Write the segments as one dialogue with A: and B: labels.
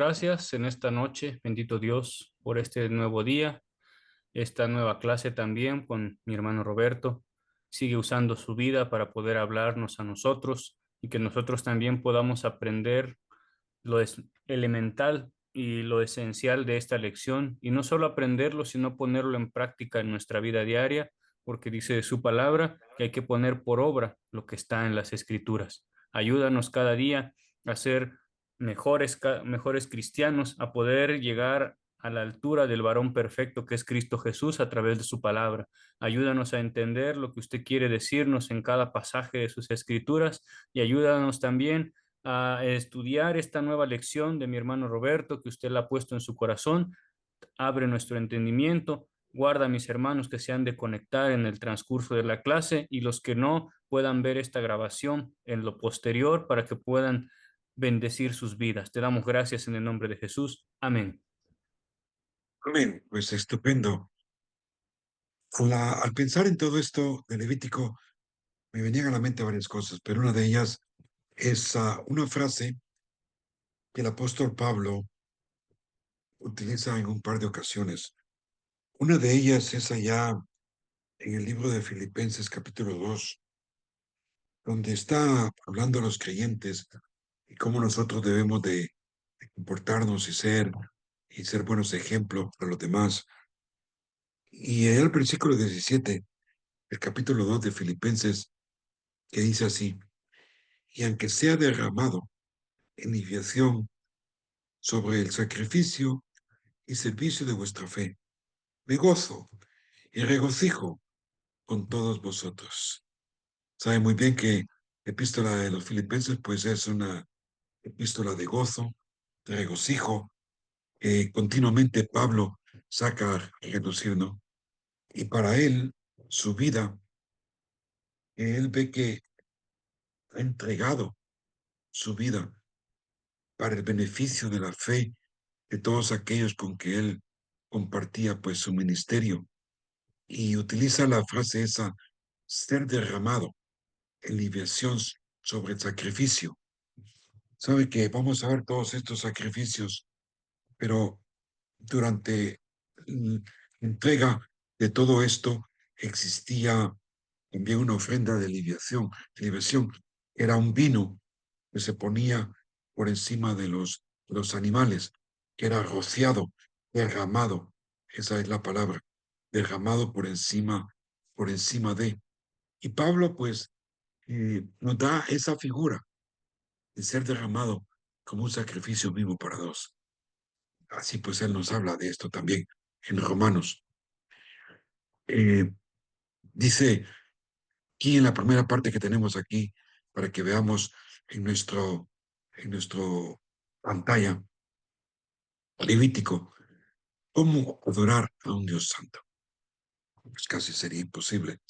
A: gracias en esta noche, bendito Dios, por este nuevo día, esta nueva clase también con mi hermano Roberto. Sigue usando su vida para poder hablarnos a nosotros y que nosotros también podamos aprender lo es elemental y lo esencial de esta lección, y no solo aprenderlo, sino ponerlo en práctica en nuestra vida diaria, porque dice su palabra que hay que poner por obra lo que está en las escrituras. Ayúdanos cada día a ser mejores cristianos, a poder llegar a la altura del varón perfecto que es Cristo Jesús a través de su palabra. Ayúdanos a entender lo que usted quiere decirnos en cada pasaje de sus escrituras, y ayúdanos también a estudiar esta nueva lección de mi hermano Roberto, que usted la ha puesto en su corazón. Abre nuestro entendimiento, guarda a mis hermanos que se han de conectar en el transcurso de la clase, y los que no puedan ver esta grabación en lo posterior para que puedan bendecir sus vidas. Te damos gracias en el nombre de Jesús. Amén.
B: Amén, pues estupendo. Al pensar en todo esto de Levítico, me venían a la mente varias cosas, pero una de ellas es una frase que el apóstol Pablo utiliza en un par de ocasiones. Una de ellas es allá en el libro de Filipenses capítulo 2, donde está hablando a los creyentes y cómo nosotros debemos de comportarnos y ser buenos ejemplos para los demás. Y en el versículo 17, el capítulo 2 de Filipenses, que dice así: y aunque sea derramado en libación sobre el sacrificio y servicio de vuestra fe, me gozo y regocijo con todos vosotros. Sabe muy bien que la epístola de los Filipenses pues es una epístola de gozo, de regocijo, que continuamente Pablo saca a relucir, ¿no? Y para él, su vida, él ve que ha entregado su vida para el beneficio de la fe de todos aquellos con que él compartía pues su ministerio, y utiliza la frase esa: ser derramado en libación sobre el sacrificio. Sabe que vamos a ver todos estos sacrificios, pero durante la entrega de todo esto existía también una ofrenda de libación. Libación era un vino que se ponía por encima de los animales, que era rociado, derramado, esa es la palabra, derramado por encima de. Y Pablo, pues, nos da esa figura de ser derramado como un sacrificio vivo para Dios. Así pues, él nos habla de esto también en Romanos. Eh, Dice aquí en la primera parte que tenemos aquí, para que veamos en nuestro pantalla, Levítico, cómo adorar a un Dios santo. Pues casi sería imposible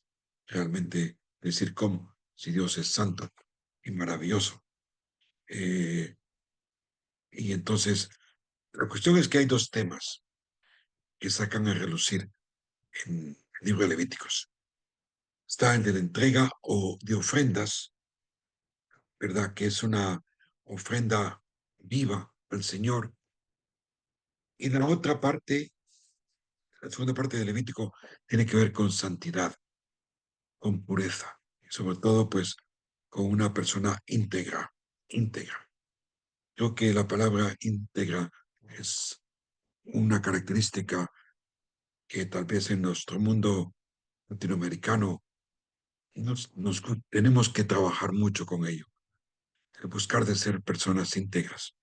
B: realmente decir cómo, si Dios es santo y maravilloso. Eh, y entonces, la cuestión es que hay dos temas que sacan a relucir en el libro de Levíticos. Está el de la entrega o de ofrendas, ¿verdad? Que es una ofrenda viva al Señor. Y la otra parte, la segunda parte del Levítico, tiene que ver con santidad, con pureza, y sobre todo, pues, con una persona íntegra, íntegra. Creo que la palabra íntegra es una característica que tal vez en nuestro mundo latinoamericano tenemos que trabajar mucho con ello, de buscar de ser personas íntegras.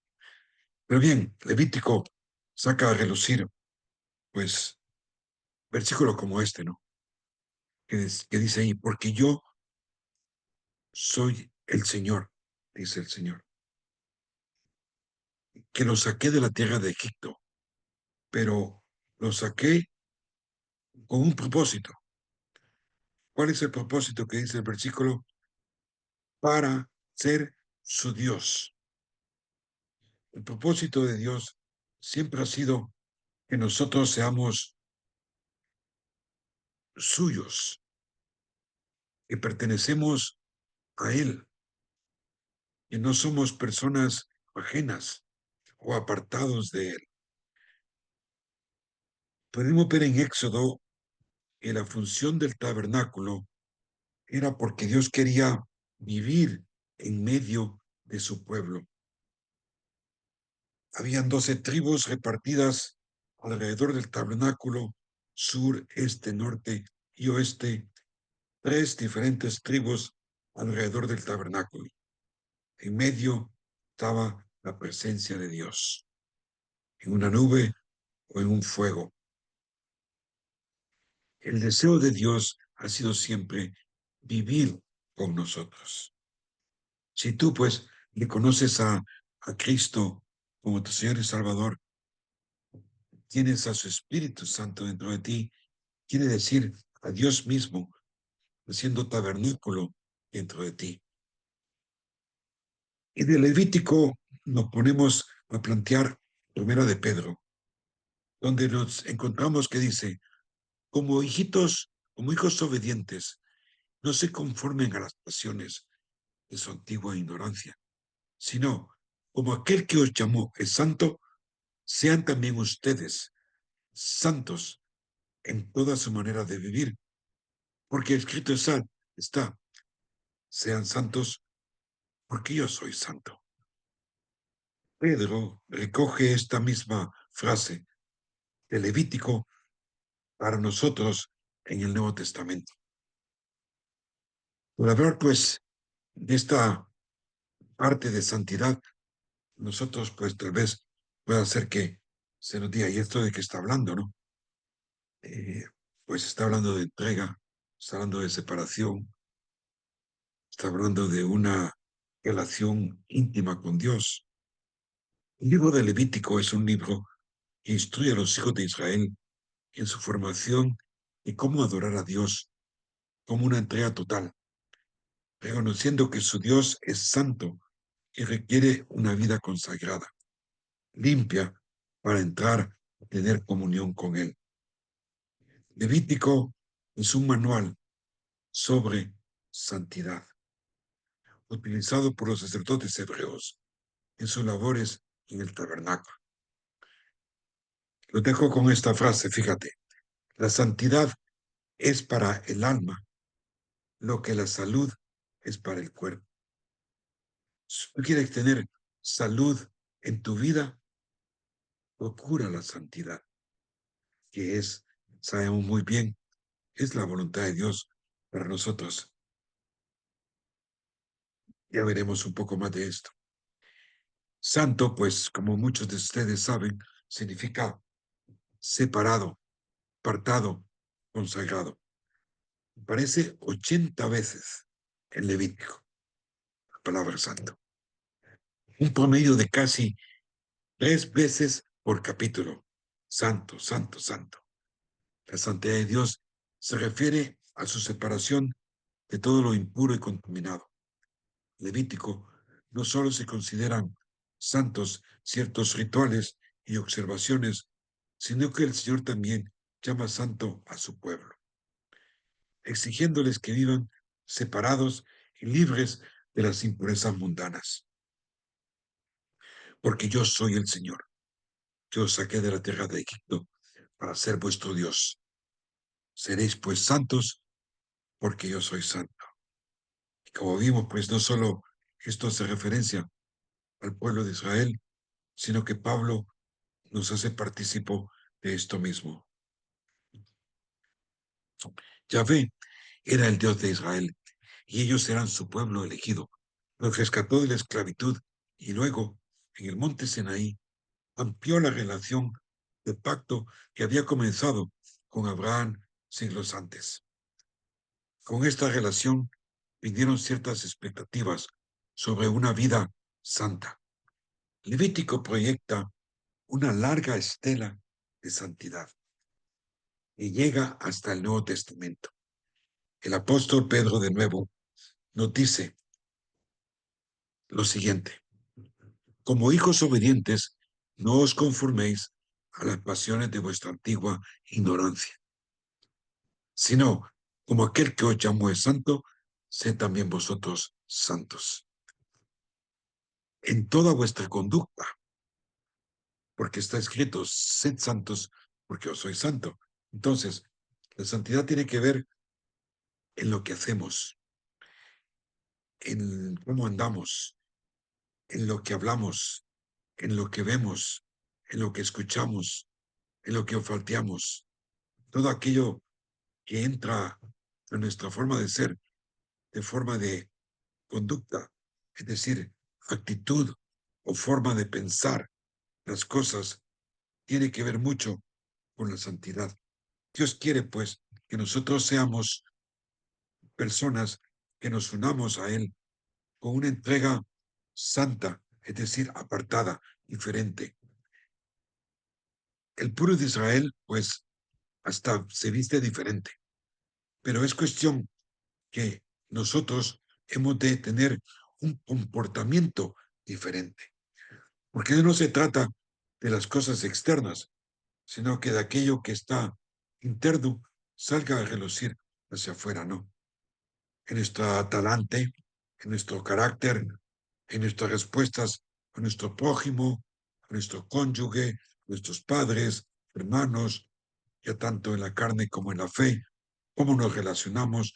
B: Pero bien, Levítico saca a relucir, pues, versículos como este, ¿no? Que dice ahí: porque yo soy el Señor, dice el Señor, que lo saqué de la tierra de Egipto, pero lo saqué con un propósito. ¿Cuál es el propósito que dice el versículo? Para ser su Dios. El propósito de Dios siempre ha sido que nosotros seamos suyos, que pertenecemos a Él, que no somos personas ajenas o apartados de él. Podemos ver en Éxodo que la función del tabernáculo era porque Dios quería vivir en medio de su pueblo. Habían 12 tribus repartidas alrededor del tabernáculo, sur, este, norte y oeste, 3 diferentes tribus alrededor del tabernáculo. En medio estaba la presencia de Dios, en una nube o en un fuego. El deseo de Dios ha sido siempre vivir con nosotros. Si tú, pues, le conoces a Cristo como tu Señor y Salvador, tienes a su Espíritu Santo dentro de ti, quiere decir a Dios mismo haciendo tabernáculo dentro de ti. Y de Levítico nos ponemos a plantear Primera de Pedro, donde nos encontramos que dice, como hijitos, como hijos obedientes, no se conformen a las pasiones de su antigua ignorancia, sino como aquel que os llamó es santo, sean también ustedes santos en toda su manera de vivir, porque escrito está, sean santos porque yo soy santo. Pedro recoge esta misma frase de Levítico para nosotros en el Nuevo Testamento. Por hablar, pues, de esta parte de santidad, nosotros, pues, tal vez pueda ser que se nos diga, ¿y esto de qué está hablando, no? Pues está hablando de entrega, está hablando de separación, está hablando de una relación íntima con Dios. El libro de Levítico es un libro que instruye a los hijos de Israel en su formación y cómo adorar a Dios como una entrega total, reconociendo que su Dios es santo y requiere una vida consagrada, limpia, para entrar a tener comunión con Él. Levítico es un manual sobre santidad, utilizado por los sacerdotes hebreos en sus labores en el tabernáculo. Lo dejo con esta frase, fíjate, la santidad es para el alma lo que la salud es para el cuerpo. Si tú quieres tener salud en tu vida, procura la santidad, que es, sabemos muy bien, es la voluntad de Dios para nosotros. Ya veremos un poco más de esto. Santo, pues, como muchos de ustedes saben, significa separado, apartado, consagrado. Aparece 80 veces en Levítico, la palabra santo. Un promedio de casi 3 veces por capítulo. Santo, santo, santo. La santidad de Dios se refiere a su separación de todo lo impuro y contaminado. Levítico no solo se consideran santos ciertos rituales y observaciones, sino que el Señor también llama santo a su pueblo, exigiéndoles que vivan separados y libres de las impurezas mundanas. Porque yo soy el Señor, que os saqué de la tierra de Egipto para ser vuestro Dios. Seréis pues santos, porque yo soy santo. Y como vimos, pues no solo esto hace referencia al pueblo de Israel, sino que Pablo nos hace partícipo de esto mismo. Yahvé era el Dios de Israel, y ellos eran su pueblo elegido. Los rescató de la esclavitud y luego, en el monte Sinaí, amplió la relación de pacto que había comenzado con Abraham siglos antes. Con esta relación vinieron ciertas expectativas sobre una vida santa. Levítico proyecta una larga estela de santidad y llega hasta el Nuevo Testamento. El apóstol Pedro de nuevo nos dice lo siguiente: como hijos obedientes, no os conforméis a las pasiones de vuestra antigua ignorancia, sino como aquel que os llamó es santo, sed también vosotros santos en toda vuestra conducta, porque está escrito, sed santos, porque yo soy santo. Entonces, la santidad tiene que ver en lo que hacemos, en cómo andamos, en lo que hablamos, en lo que vemos, en lo que escuchamos, en lo que olfateamos, todo aquello que entra en nuestra forma de ser, de forma de conducta, es decir, actitud o forma de pensar las cosas, tiene que ver mucho con la santidad. Dios quiere, pues, que nosotros seamos personas que nos unamos a Él con una entrega santa, es decir, apartada, diferente. El pueblo de Israel, pues, hasta se viste diferente, pero es cuestión que nosotros hemos de tener un comportamiento diferente, porque no se trata de las cosas externas, sino que de aquello que está interno salga a relucir hacia afuera, ¿no? En nuestro talante, en nuestro carácter, en nuestras respuestas a nuestro prójimo, a nuestro cónyuge, a nuestros padres, hermanos, ya tanto en la carne como en la fe, cómo nos relacionamos,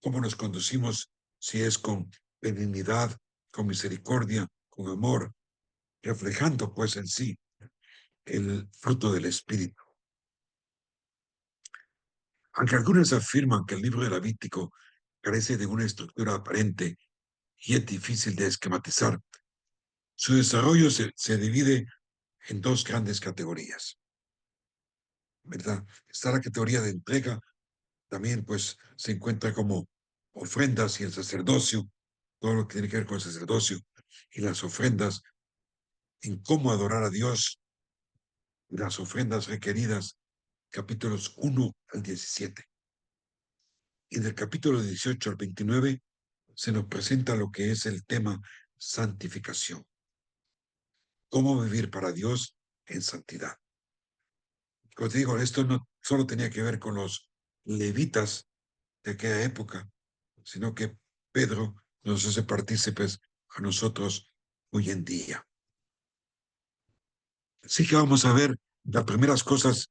B: cómo nos conducimos, si es con benignidad, con misericordia, con amor, reflejando pues en sí el fruto del Espíritu. Aunque algunos afirman que el libro de Levítico carece de una estructura aparente y es difícil de esquematizar, su desarrollo se divide en dos grandes categorías, ¿verdad? Está la categoría de entrega, también pues se encuentra como ofrendas y el sacerdocio, todo lo que tiene que ver con el sacerdocio y las ofrendas, en cómo adorar a Dios, las ofrendas requeridas, capítulos 1 al 17. Y del capítulo 18 al 29 se nos presenta lo que es el tema santificación, cómo vivir para Dios en santidad. Como te digo, esto no solo tenía que ver con los levitas de aquella época, sino que Pedro nos hace partícipes a nosotros hoy en día. Así que vamos a ver las primeras cosas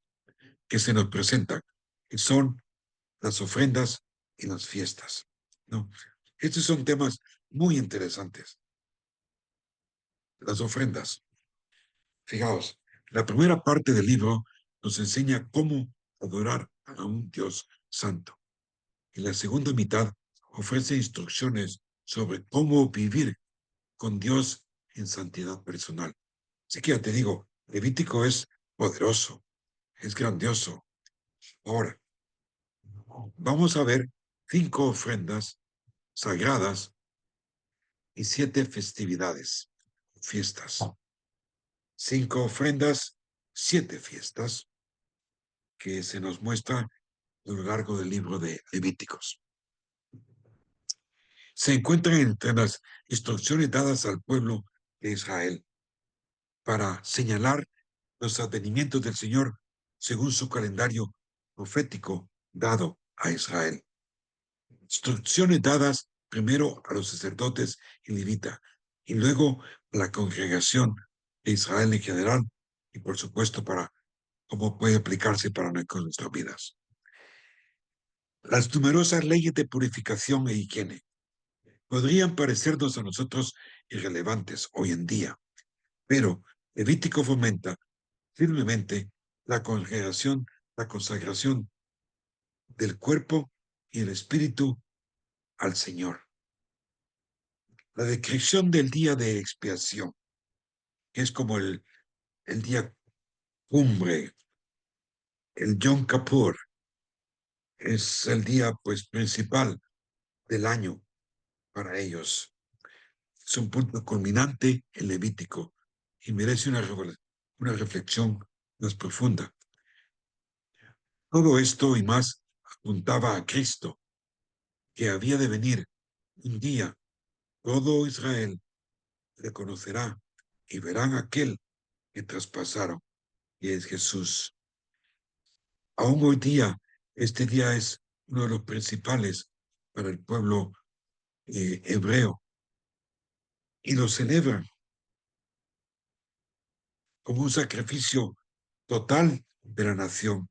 B: que se nos presentan, que son las ofrendas y las fiestas, ¿no? Estos son temas muy interesantes. Las ofrendas. Fijaos, la primera parte del libro nos enseña cómo adorar a un Dios santo. Y la segunda mitad ofrece instrucciones sobre cómo vivir con Dios en santidad personal. Así que ya te digo, Levítico es poderoso, es grandioso. Ahora, vamos a ver 5 ofrendas sagradas y 7 festividades, fiestas. 5 ofrendas, 7 fiestas que se nos muestra a lo largo del libro de Levíticos. Se encuentran entre las instrucciones dadas al pueblo de Israel para señalar los advenimientos del Señor según su calendario profético dado a Israel. Instrucciones dadas primero a los sacerdotes y levita y luego a la congregación de Israel en general y por supuesto para cómo puede aplicarse para nuestras vidas. Las numerosas leyes de purificación e higiene podrían parecernos a nosotros irrelevantes hoy en día, pero Levítico fomenta firmemente la congregación, la consagración del cuerpo y el espíritu al Señor. La descripción del día de expiación, que es como el día cumbre, el Yom Kippur, es el día pues principal del año para ellos. Es un punto culminante en Levítico y merece una reflexión más profunda. Todo esto y más apuntaba a Cristo, que había de venir un día. Todo Israel reconocerá y verán aquel que traspasaron, y es Jesús. Aún hoy día, este día es uno de los principales para el pueblo hebreo y lo celebran como un sacrificio total de la nación,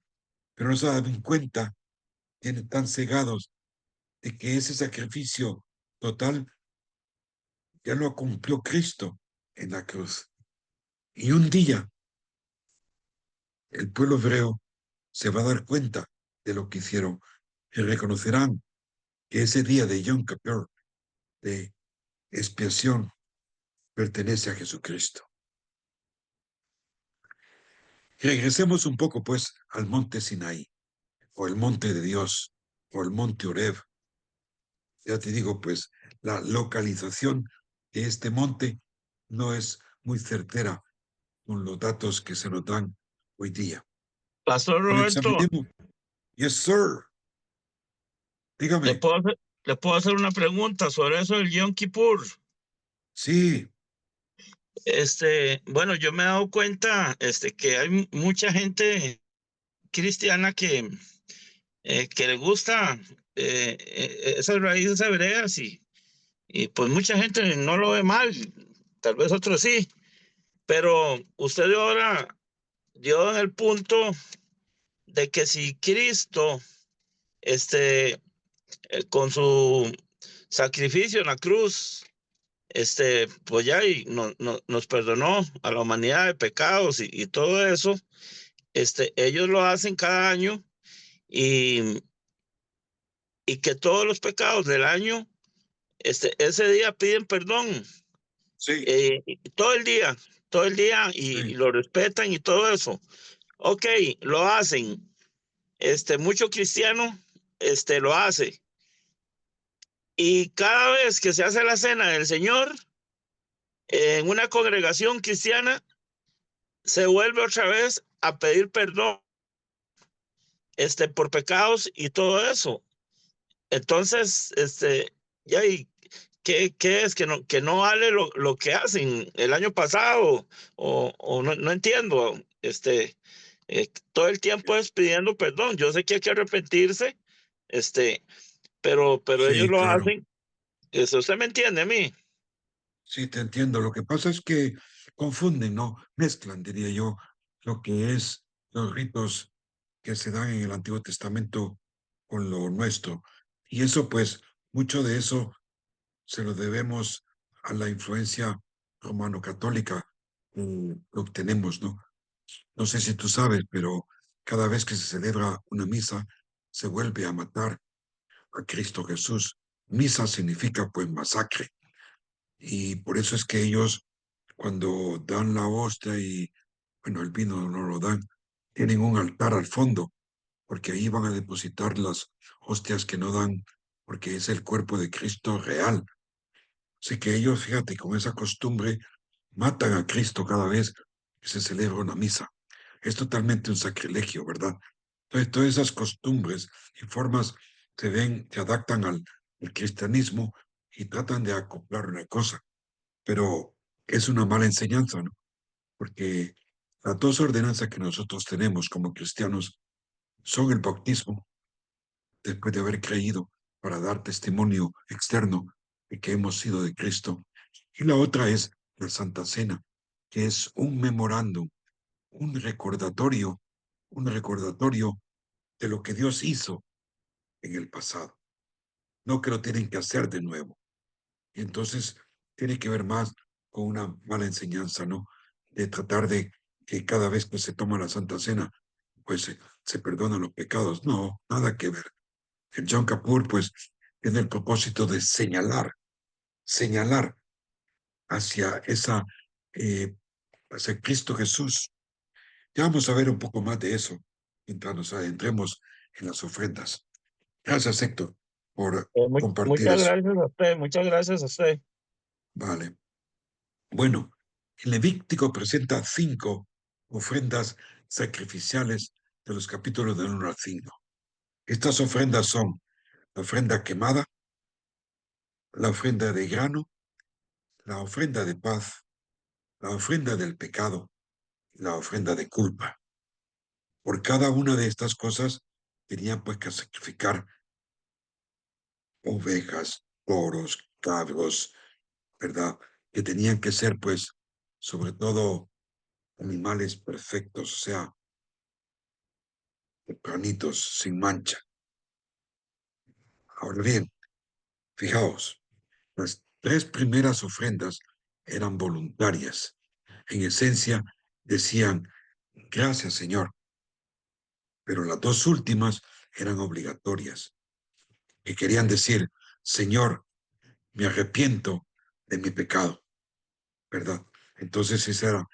B: pero no se dan cuenta, tienen tan cegados de que ese sacrificio total ya lo cumplió Cristo en la cruz. Y un día el pueblo hebreo se va a dar cuenta de lo que hicieron y reconocerán que ese día de Yom Kippur, de expiación, pertenece a Jesucristo. Regresemos un poco, pues, al monte Sinaí, o el monte de Dios, o el monte Oreb. Ya te digo, pues, la localización de este monte no es muy certera con los datos que se nos dan hoy día.
C: Pastor
B: Pero
C: Roberto,
B: examinemos. Yes, sir.
C: ¿le
B: Dígame.
C: puedo hacer, le puedo hacer una pregunta sobre eso del Yom Kippur?
B: Sí,
C: Bueno, yo me he dado cuenta, que hay mucha gente cristiana que le gusta esas raíces hebreas y pues mucha gente no lo ve mal, tal vez otros sí, pero usted ahora dio en el punto de que si Cristo, con su sacrificio en la cruz, pues ya y nos perdonó a la humanidad de pecados y todo eso, ellos lo hacen cada año y, y que todos los pecados del año, ese día piden perdón,
B: sí,
C: todo el día y
B: sí,
C: lo respetan y todo eso. Ok, lo hacen. Mucho cristiano, lo hace. Y cada vez que se hace la cena del Señor, en una congregación cristiana, se vuelve otra vez a pedir perdón, por pecados y todo eso. Entonces, ya, ¿y qué es? Que no vale lo que hacen el año pasado, o no entiendo, todo el tiempo es pidiendo perdón. Yo sé que hay que arrepentirse, pero ellos
B: sí,
C: lo
B: claro.
C: hacen. ¿Usted me entiende a mí?
B: Sí, te entiendo. Lo que pasa es que confunden, ¿no? Mezclan, diría yo, lo que es los ritos que se dan en el Antiguo Testamento con lo nuestro. Y eso, pues, mucho de eso se lo debemos a la influencia romano-católica que obtenemos, ¿no? No sé si tú sabes, pero cada vez que se celebra una misa, se vuelve a matar a Cristo Jesús. Misa significa, pues, masacre. Y por eso es que ellos, cuando dan la hostia y, bueno, el vino no lo dan, tienen un altar al fondo, porque ahí van a depositar las hostias que no dan, porque es el cuerpo de Cristo real. Así que ellos, fíjate, con esa costumbre, matan a Cristo cada vez que se celebra una misa. Es totalmente un sacrilegio, ¿verdad? Entonces, todas esas costumbres y formas se adaptan al cristianismo y tratan de acoplar una cosa, pero es una mala enseñanza, ¿no? Porque las dos ordenanzas que nosotros tenemos como cristianos son el bautismo, después de haber creído, para dar testimonio externo de que hemos sido de Cristo, y la otra es la Santa Cena, que es un memorándum, un un recordatorio de lo que Dios hizo en el pasado, no que lo tienen que hacer de nuevo. Y entonces tiene que ver más con una mala enseñanza, ¿no? De tratar de que cada vez que se toma la Santa Cena, pues se perdonan los pecados. No, nada que ver. El Yom Kippur, pues, tiene el propósito de señalar hacia eh, hacia Cristo Jesús. Ya vamos a ver un poco más de eso mientras nos adentremos en las ofrendas. Gracias, Héctor, por compartir
C: Muchas
B: eso.
C: gracias a usted, muchas gracias a usted.
B: Vale. Bueno, el Levítico presenta 5 ofrendas sacrificiales de los capítulos del 1 al 5. Estas ofrendas son la ofrenda quemada, la ofrenda de grano, la ofrenda de paz, la ofrenda del pecado y la ofrenda de culpa. Por cada una de estas cosas tenían pues que sacrificar ovejas, toros, cabros, ¿verdad? Que tenían que ser pues sobre todo animales perfectos, o sea, tempranitos, sin mancha. Ahora bien, fijaos, las 3 primeras ofrendas eran voluntarias. En esencia, decían, gracias, Señor. Pero las 2 últimas eran obligatorias, que querían decir, Señor, me arrepiento de mi pecado, ¿verdad? Entonces esa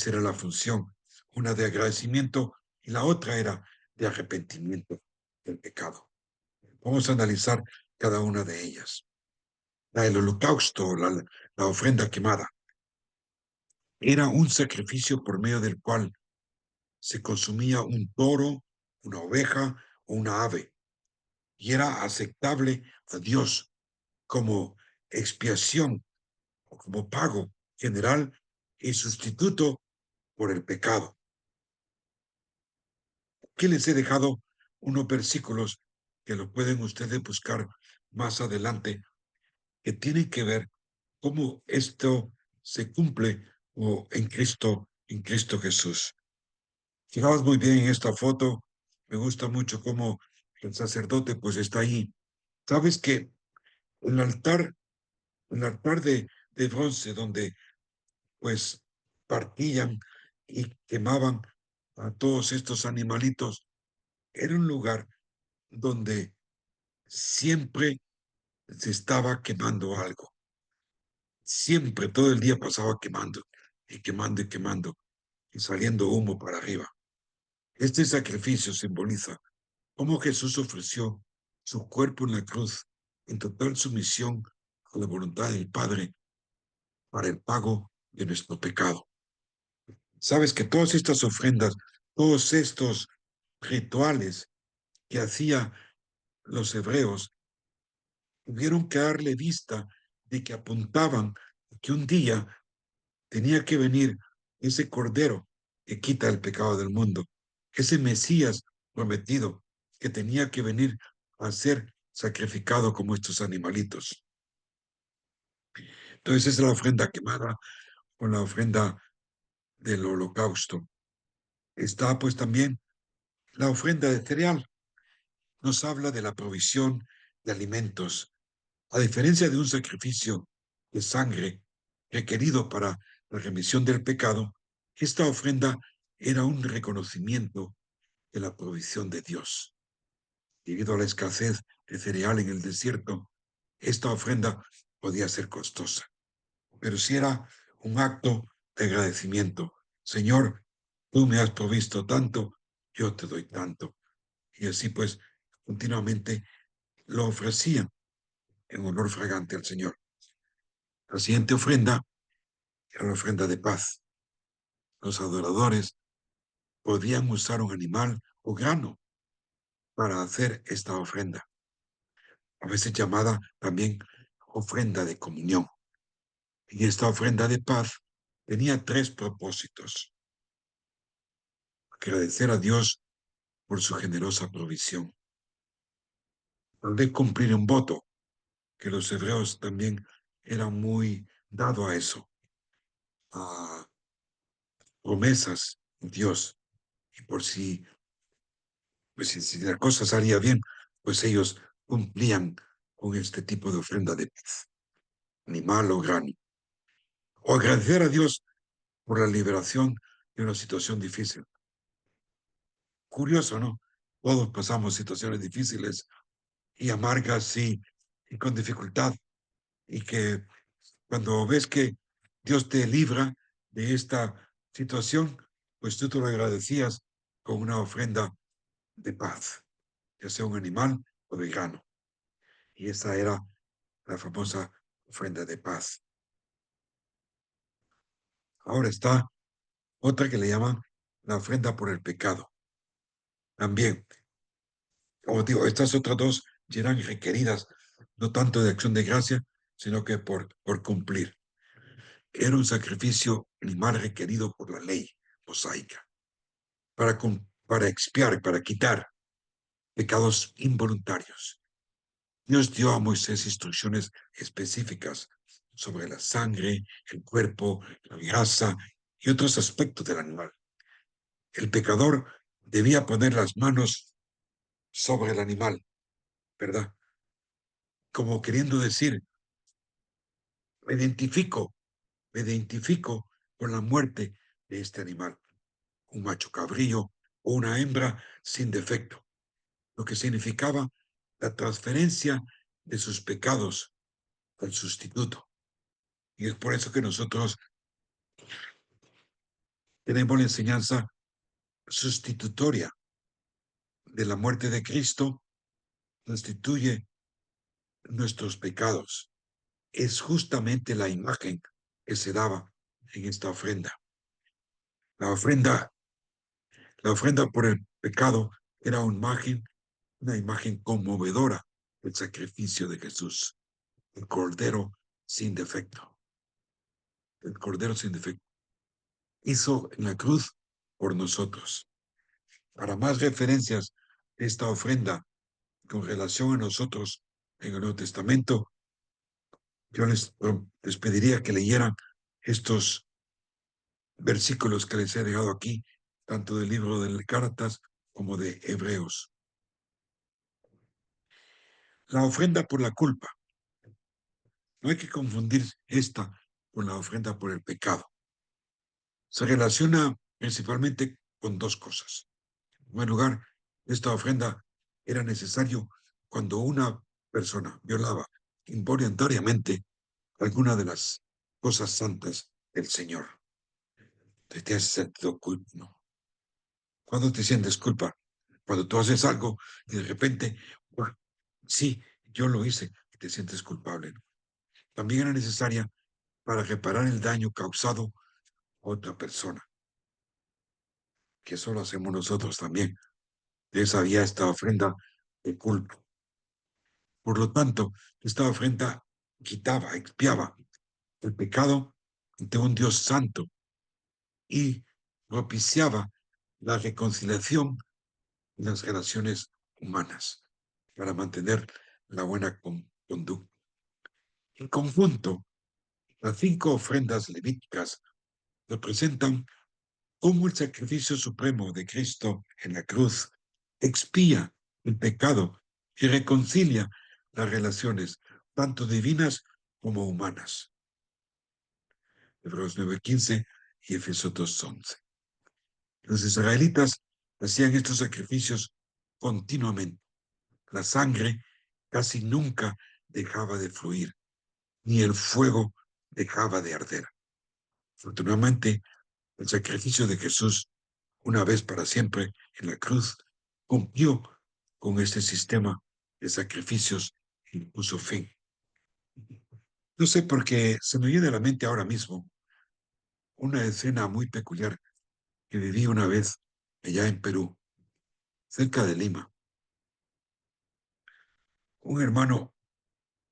B: era la función, una de agradecimiento y la otra era de arrepentimiento del pecado. Vamos a analizar cada una de ellas. La del holocausto, la ofrenda quemada, era un sacrificio por medio del cual se consumía un toro, una oveja o una ave, y era aceptable a Dios como expiación o como pago general y sustituto por el pecado. Aquí les he dejado unos versículos que lo pueden ustedes buscar más adelante, que tienen que ver cómo esto se cumple o en Cristo Jesús. Fijaos muy bien en esta foto, me gusta mucho cómo el sacerdote pues está ahí. Sabes que el altar, de bronce donde pues partían y quemaban a todos estos animalitos, era un lugar donde siempre se estaba quemando algo. Siempre, todo el día pasaba quemando y quemando y quemando y saliendo humo para arriba. Este sacrificio simboliza cómo Jesús ofreció su cuerpo en la cruz en total sumisión a la voluntad del Padre para el pago de nuestro pecado. Sabes que todas estas ofrendas, todos estos rituales que hacían los hebreos, tuvieron que darle vista de que apuntaban que un día tenía que venir ese Cordero que quita el pecado del mundo, ese Mesías prometido que tenía que venir a ser sacrificado como estos animalitos. Entonces esa es la ofrenda quemada o la ofrenda del holocausto. Está pues también la ofrenda de cereal. Nos habla de la provisión de alimentos. A diferencia de un sacrificio de sangre requerido para la remisión del pecado, esta ofrenda era un reconocimiento de la provisión de Dios. Debido a la escasez de cereal en el desierto, esta ofrenda podía ser costosa, pero si era un acto de agradecimiento. Señor, tú me has provisto tanto, yo te doy tanto. Y así pues, continuamente lo ofrecían en olor fragante al Señor. La siguiente ofrenda era la ofrenda de paz. Los adoradores podían usar un animal o grano para hacer esta ofrenda, a veces llamada también ofrenda de comunión. Y esta ofrenda de paz tenía 3 propósitos. Agradecer a Dios por su generosa provisión. Tal vez cumplir un voto, que los hebreos también eran muy dados a eso, a promesas de Dios. Y por si, pues si la cosa salía bien, pues ellos cumplían con este tipo de ofrenda de paz, animal o grano. O agradecer a Dios por la liberación de una situación difícil. Curioso, ¿no? Todos pasamos situaciones difíciles y amargas y con dificultad. Y que cuando ves que Dios te libra de esta situación, pues tú te lo agradecías con una ofrenda de paz, ya sea un animal o de grano. Y esa era la famosa ofrenda de paz. Ahora está otra que le llaman la ofrenda por el pecado. También, como digo, estas otras 2 ya eran requeridas, no tanto de acción de gracia, sino que por cumplir. Era un sacrificio animal requerido por la ley mosaica para expiar, para quitar pecados involuntarios. Dios dio a Moisés instrucciones específicas sobre la sangre, el cuerpo, la grasa y otros aspectos del animal. El pecador debía poner las manos sobre el animal, ¿verdad? Como queriendo decir, me identifico, me identifico con la muerte de este animal, un macho cabrío o una hembra sin defecto, lo que significaba la transferencia de sus pecados al sustituto. Y es por eso que nosotros tenemos la enseñanza sustitutoria de la muerte de Cristo, sustituye nuestros pecados. Es justamente la imagen que se daba en esta ofrenda. La ofrenda, la ofrenda por el pecado era una imagen conmovedora del sacrificio de Jesús, el Cordero sin defecto. El Cordero sin defecto hizo en la cruz por nosotros. Para más referencias de esta ofrenda con relación a nosotros en el Nuevo Testamento, yo les pediría que leyeran estos versículos que les he dejado aquí, tanto del libro de Gálatas como de Hebreos. La ofrenda por la culpa. No hay que confundir esta con la ofrenda por el pecado. Se relaciona principalmente con dos cosas. En primer lugar, esta ofrenda era necesario cuando una persona violaba involuntariamente alguna de las cosas santas del Señor. ¿Te has sentido culpa? No. ¿Cuándo te sientes culpa? Cuando tú haces algo y de repente, ¡buah! Sí, yo lo hice, y te sientes culpable, ¿no? También era necesaria para reparar el daño causado a otra persona, que eso lo hacemos nosotros también. De esa había esta ofrenda de culpa. Por lo tanto, esta ofrenda quitaba, expiaba el pecado ante un Dios santo y propiciaba la reconciliación en las relaciones humanas para mantener la buena conducta. En conjunto, las 5 ofrendas levíticas representan cómo el sacrificio supremo de Cristo en la cruz expía el pecado y reconcilia las relaciones, tanto divinas como humanas. Hebreos 9:15 y Efesios 2:11. Los israelitas hacían estos sacrificios continuamente. La sangre casi nunca dejaba de fluir, ni el fuego dejaba de arder. Afortunadamente, el sacrificio de Jesús, una vez para siempre en la cruz, cumplió con este sistema de sacrificios y puso fin. No sé por qué se me viene a la mente ahora mismo una escena muy peculiar que viví una vez allá en Perú, cerca de Lima. Un hermano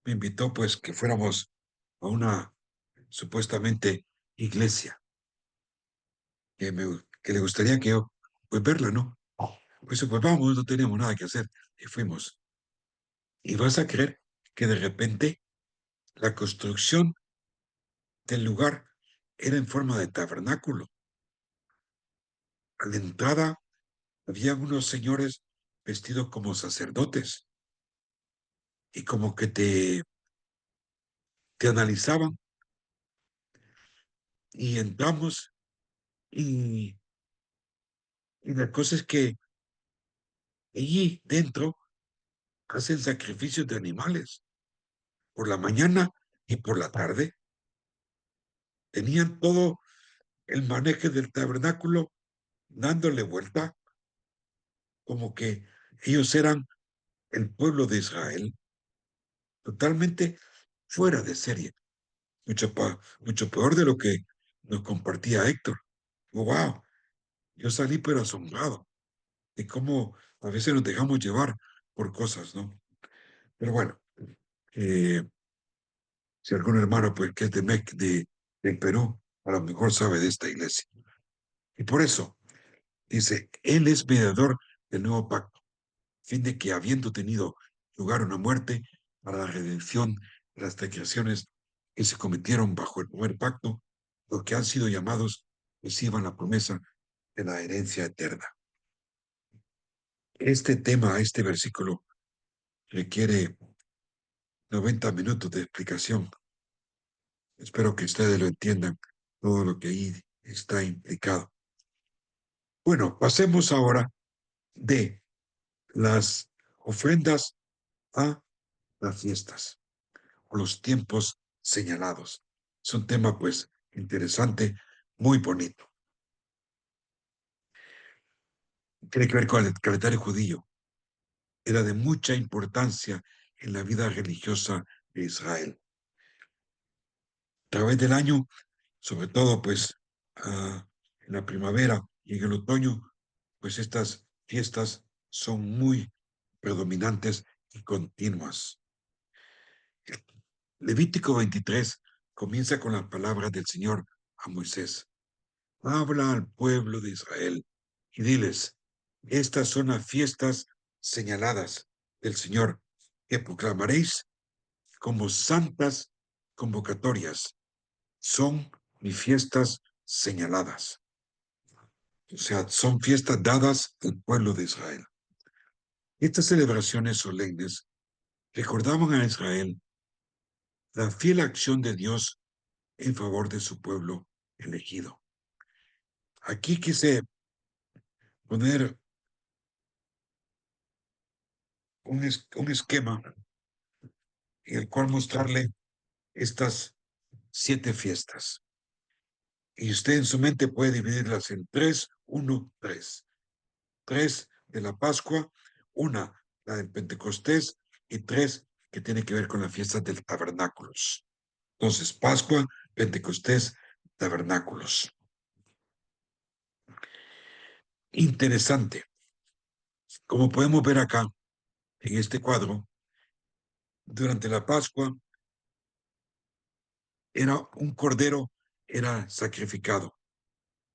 B: me invitó pues que fuéramos a una supuestamente iglesia que le gustaría que yo pues verla, ¿no? Pues vamos, no teníamos nada que hacer y fuimos. Y vas a creer que de repente la construcción del lugar era en forma de tabernáculo. A la entrada había unos señores vestidos como sacerdotes y como que te analizaban y entramos y, y la cosa es que allí dentro hacen sacrificios de animales por la mañana y por la tarde. Tenían todo el manejo del tabernáculo dándole vuelta, como que ellos eran el pueblo de Israel, totalmente fuera de serie, mucho peor de lo que nos compartía Héctor. Wow, yo salí pero asombrado de cómo a veces nos dejamos llevar por cosas, ¿no? Pero bueno, eh, si algún hermano pues que es de Perú, a lo mejor sabe de esta iglesia. Y por eso dice, Él es mediador del nuevo pacto, a fin de que habiendo tenido lugar una muerte para la redención de las transgresiones que se cometieron bajo el primer pacto, los que han sido llamados reciban la promesa de la herencia eterna. Este tema, este versículo, requiere 90 minutos de explicación. Espero que ustedes lo entiendan, todo lo que ahí está implicado. Bueno, pasemos ahora de las ofrendas a las fiestas o los tiempos señalados. Es un tema, pues, interesante, muy bonito. Tiene que ver con el calendario judío. Era de mucha importancia en la vida religiosa de Israel. A través del año, sobre todo, pues, en la primavera y en el otoño, pues estas fiestas son muy predominantes y continuas. Levítico 23 comienza con las palabras del Señor a Moisés. Habla al pueblo de Israel y diles, estas son las fiestas señaladas del Señor que proclamaréis como santas convocatorias. Son mis fiestas señaladas. O sea, son fiestas dadas al pueblo de Israel. Estas celebraciones solemnes recordaban a Israel la fiel acción de Dios en favor de su pueblo elegido. Aquí quise poner un esquema en el cual mostrarle estas 7 fiestas. Y usted en su mente puede dividirlas en 3, 1, 3. 3 de la Pascua, una la del Pentecostés y 3 que tiene que ver con la fiesta del tabernáculos. Entonces, Pascua, Pentecostés, tabernáculos. Interesante. Como podemos ver acá en este cuadro, durante la Pascua era un cordero, era sacrificado.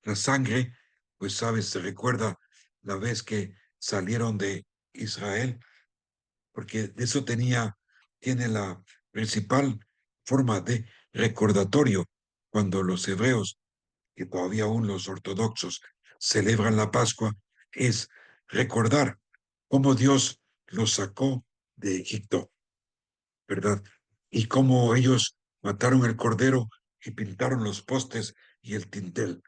B: La sangre, pues sabes, se recuerda la vez que salieron de Israel, porque de eso tiene la principal forma de recordatorio cuando los hebreos, que todavía aún los ortodoxos celebran la Pascua, es recordar cómo Dios los sacó de Egipto, ¿verdad? Y cómo ellos mataron el cordero y pintaron los postes y el dintel.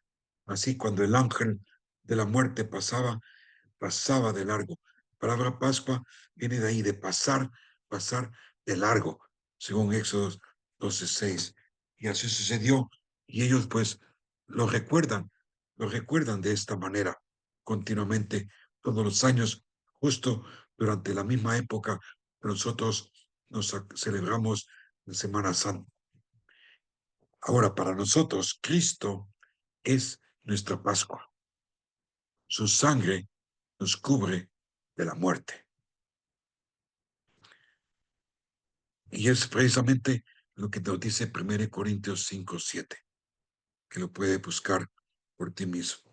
B: Así, cuando el ángel de la muerte pasaba de largo. La palabra Pascua viene de ahí, de pasar de largo, según Éxodo 12:6. Y así sucedió. Y ellos, pues, lo recuerdan de esta manera continuamente, todos los años, justo durante la misma época que nosotros nos celebramos la Semana Santa. Ahora, para nosotros, Cristo es nuestra Pascua. Su sangre nos cubre de la muerte. Y es precisamente lo que nos dice 1 Corintios 5:7, que lo puede buscar por ti mismo.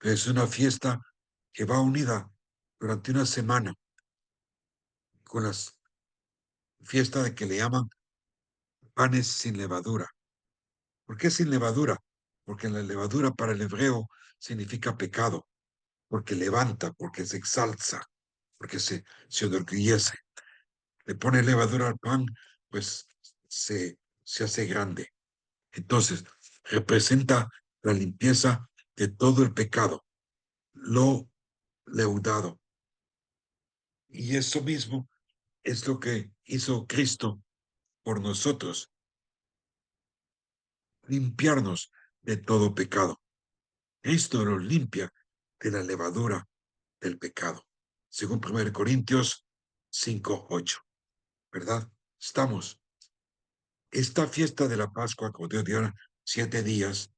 B: Es una fiesta que va unida durante una semana con las fiestas de que le llaman panes sin levadura. ¿Por qué sin levadura? Porque la levadura para el hebreo significa pecado, porque levanta, porque se exalza, porque se enorgullece. Le pone levadura al pan, pues se hace grande. Entonces, representa la limpieza de todo el pecado, lo leudado. Y eso mismo es lo que hizo Cristo por nosotros, limpiarnos de todo pecado. Cristo nos limpia de la levadura del pecado, según 1 Corintios 5:8, ¿verdad? Estamos. Esta fiesta de la Pascua, como Dios dio 7 días,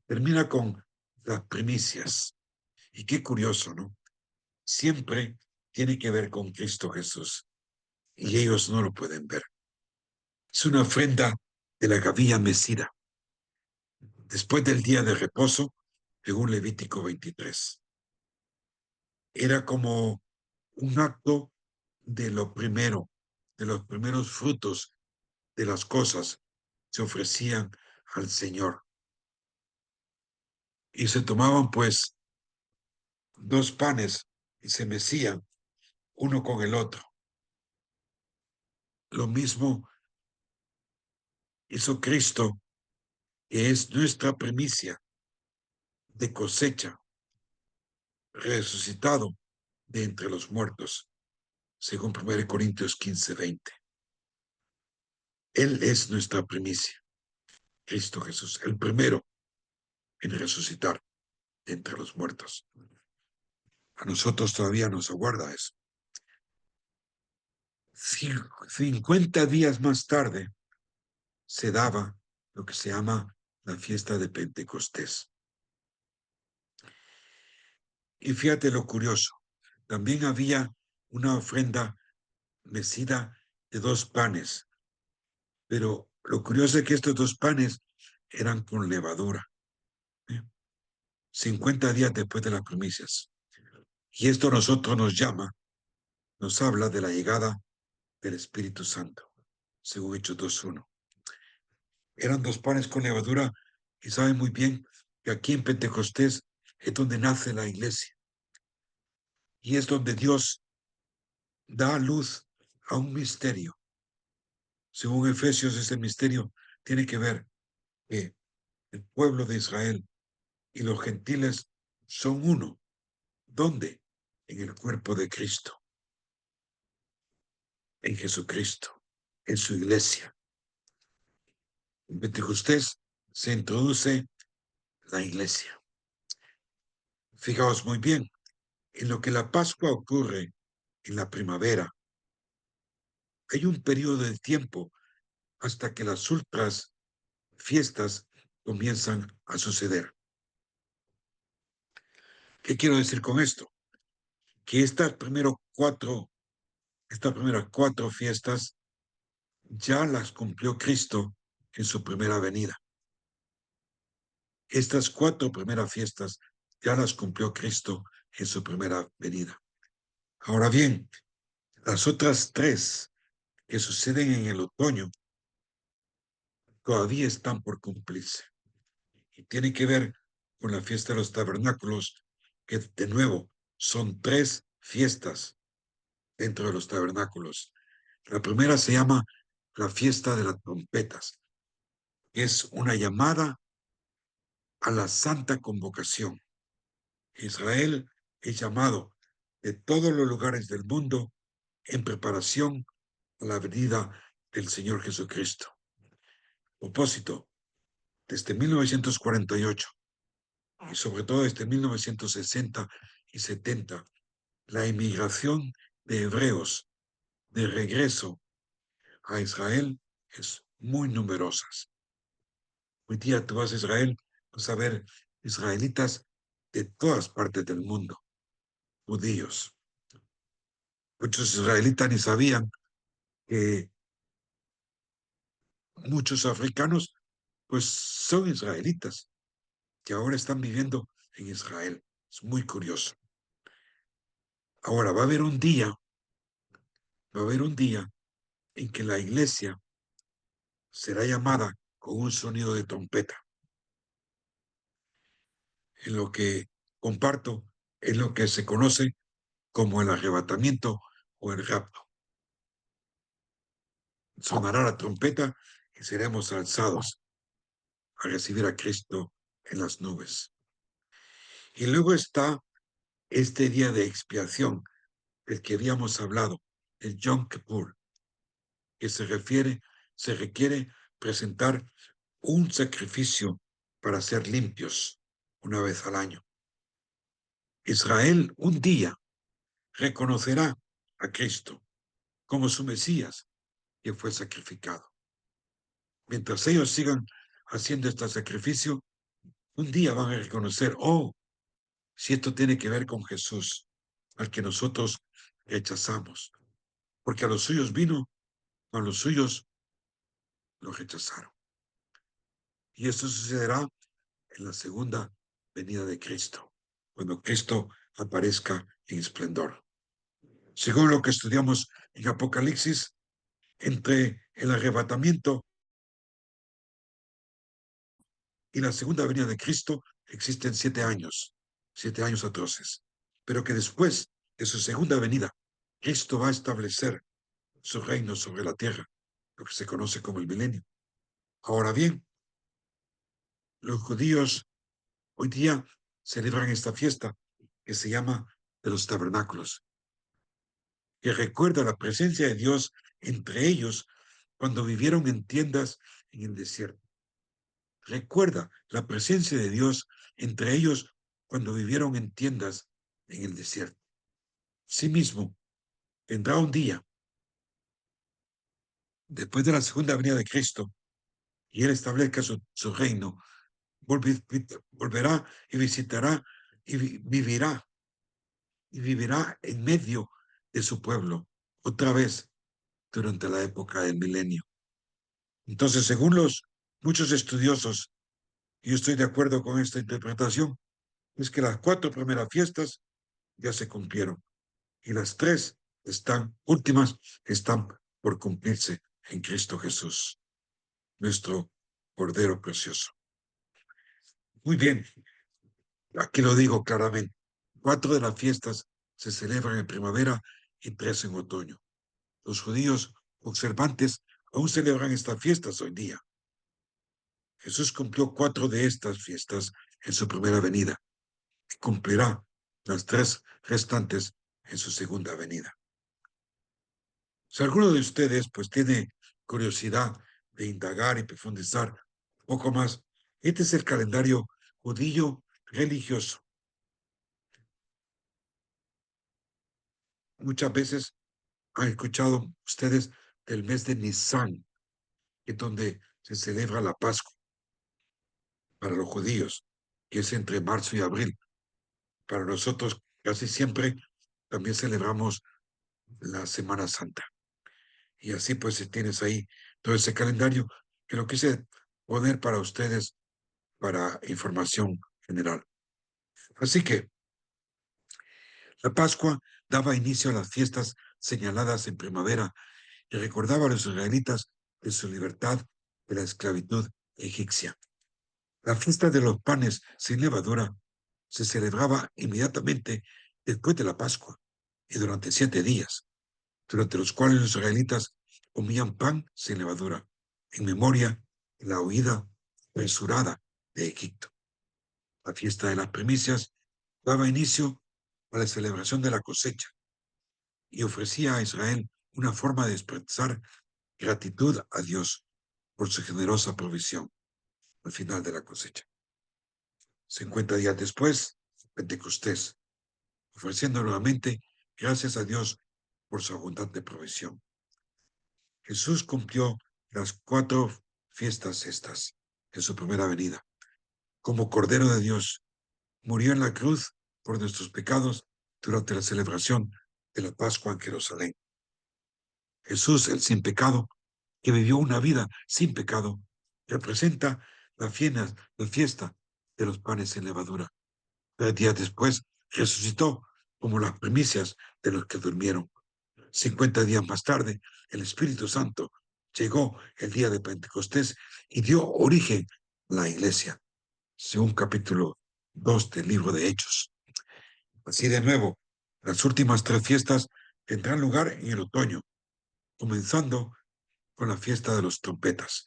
B: termina con las primicias. Y qué curioso, ¿no? Siempre tiene que ver con Cristo Jesús. Y ellos no lo pueden ver. Es una ofrenda de la gavilla mecida. Después del día de reposo, según Levítico 23. Era como un acto de lo primero, de los primeros frutos de las cosas se ofrecían al Señor. y se tomaban pues 2 panes y se mecían uno con el otro. Lo mismo hizo Cristo, que es nuestra primicia de cosecha, resucitado de entre los muertos, según 1 Corintios 15:20. Él es nuestra primicia, Cristo Jesús, el primero en resucitar de entre los muertos. A nosotros todavía nos aguarda eso. 50 días más tarde se daba lo que se llama la fiesta de Pentecostés. Y fíjate lo curioso, también había una ofrenda mecida de 2 panes, pero lo curioso es que estos 2 panes eran con levadura, 50 días después de las primicias. Y esto a nosotros nos habla de la llegada del Espíritu Santo, según Hechos 2:1. Eran 2 panes con levadura y saben muy bien que aquí en Pentecostés es donde nace la iglesia y es donde Dios da luz a un misterio. Según Efesios, ese misterio tiene que ver que el pueblo de Israel y los gentiles son uno. ¿Dónde? En el cuerpo de Cristo, en Jesucristo, en su iglesia. En Pentecostés se introduce la iglesia. Fijaos muy bien, en lo que la Pascua ocurre en la primavera, hay un periodo de tiempo hasta que las otras fiestas comienzan a suceder. ¿Qué quiero decir con esto? Que estas primeras 4 fiestas ya las cumplió Cristo en su primera venida. Estas 4 primeras fiestas ya las cumplió Cristo en su primera venida. Ahora bien, las otras 3 que suceden en el otoño todavía están por cumplirse. Y tiene que ver con la fiesta de los tabernáculos, que de nuevo son 3 fiestas dentro de los tabernáculos. La primera se llama la fiesta de las trompetas, que es una llamada a la santa convocación. Israel es llamado de todos los lugares del mundo en preparación a la venida del Señor Jesucristo. Propósito, desde 1948 y sobre todo desde 1960 y 70, la inmigración de hebreos de regreso a Israel es muy numerosa. Hoy día tú vas a Israel, vas a ver israelitas de todas partes del mundo, judíos. Muchos israelitas ni sabían que muchos africanos pues son israelitas, que ahora están viviendo en Israel. Es muy curioso. Ahora va a haber un día en que la iglesia será llamada con un sonido de trompeta. En lo que comparto es lo que se conoce como el arrebatamiento o el rapto. Sonará la trompeta y seremos alzados a recibir a Cristo en las nubes. Y luego está este día de expiación del que habíamos hablado, el Yom Kippur, que se requiere presentar un sacrificio para ser limpios una vez al año. Israel un día reconocerá a Cristo como su Mesías, que fue sacrificado. Mientras ellos sigan haciendo este sacrificio, un día van a reconocer, oh, si esto tiene que ver con Jesús, al que nosotros rechazamos, porque a los suyos vino, a los suyos lo rechazaron. Y esto sucederá en la segunda venida de Cristo, cuando Cristo aparezca en esplendor. Según lo que estudiamos en Apocalipsis, entre el arrebatamiento y la segunda venida de Cristo existen 7 años atroces, pero que después de su segunda venida, Cristo va a establecer su reino sobre la tierra, lo que se conoce como el milenio. Ahora bien, los judíos hoy día celebran esta fiesta que se llama de los tabernáculos, que recuerda la presencia de Dios entre ellos cuando vivieron en tiendas en el desierto. Recuerda la presencia de Dios entre ellos cuando vivieron en tiendas en el desierto. Asimismo, vendrá un día, después de la segunda venida de Cristo, y Él establezca su reino, volverá y visitará y vivirá en medio de su pueblo, otra vez durante la época del milenio. Entonces, según los muchos estudiosos, y yo estoy de acuerdo con esta interpretación, es que las 4 primeras fiestas ya se cumplieron y las 3 últimas están por cumplirse en Cristo Jesús, nuestro Cordero precioso. Muy bien, aquí lo digo claramente. 4 de las fiestas se celebran en primavera y 3 en otoño. Los judíos observantes aún celebran estas fiestas hoy día. Jesús cumplió 4 de estas fiestas en su primera venida y cumplirá las 3 restantes en su segunda venida. Si alguno de ustedes pues tiene curiosidad de indagar y profundizar un poco más, este es el calendario judío religioso. Muchas veces han escuchado ustedes del mes de Nisan, que es donde se celebra la Pascua para los judíos, que es entre marzo y abril. Para nosotros casi siempre también celebramos la Semana Santa. Y así pues si tienes ahí todo ese calendario que lo quise poner para ustedes para información general. Así que la Pascua daba inicio a las fiestas señaladas en primavera y recordaba a los israelitas de su libertad de la esclavitud egipcia. La fiesta de los panes sin levadura se celebraba inmediatamente después de la Pascua y durante 7 días, durante los cuales los israelitas comían pan sin levadura, en memoria de la huida apresurada de Egipto. La fiesta de las primicias daba inicio a la celebración de la cosecha y ofrecía a Israel una forma de expresar gratitud a Dios por su generosa provisión al final de la cosecha. 50 días después, Pentecostés, ofreciendo nuevamente gracias a Dios por su abundante provisión. Jesús cumplió las 4 fiestas estas en su primera venida. Como Cordero de Dios, murió en la cruz por nuestros pecados durante la celebración de la Pascua en Jerusalén. Jesús, el sin pecado, que vivió una vida sin pecado, representa la fiesta de los panes sin levadura. 3 días después, resucitó como las primicias de los que durmieron. 50 días más tarde, el Espíritu Santo llegó el día de Pentecostés y dio origen a la iglesia, según capítulo 2 del libro de Hechos. Así de nuevo, las últimas 3 fiestas tendrán lugar en el otoño, comenzando con la fiesta de los trompetas,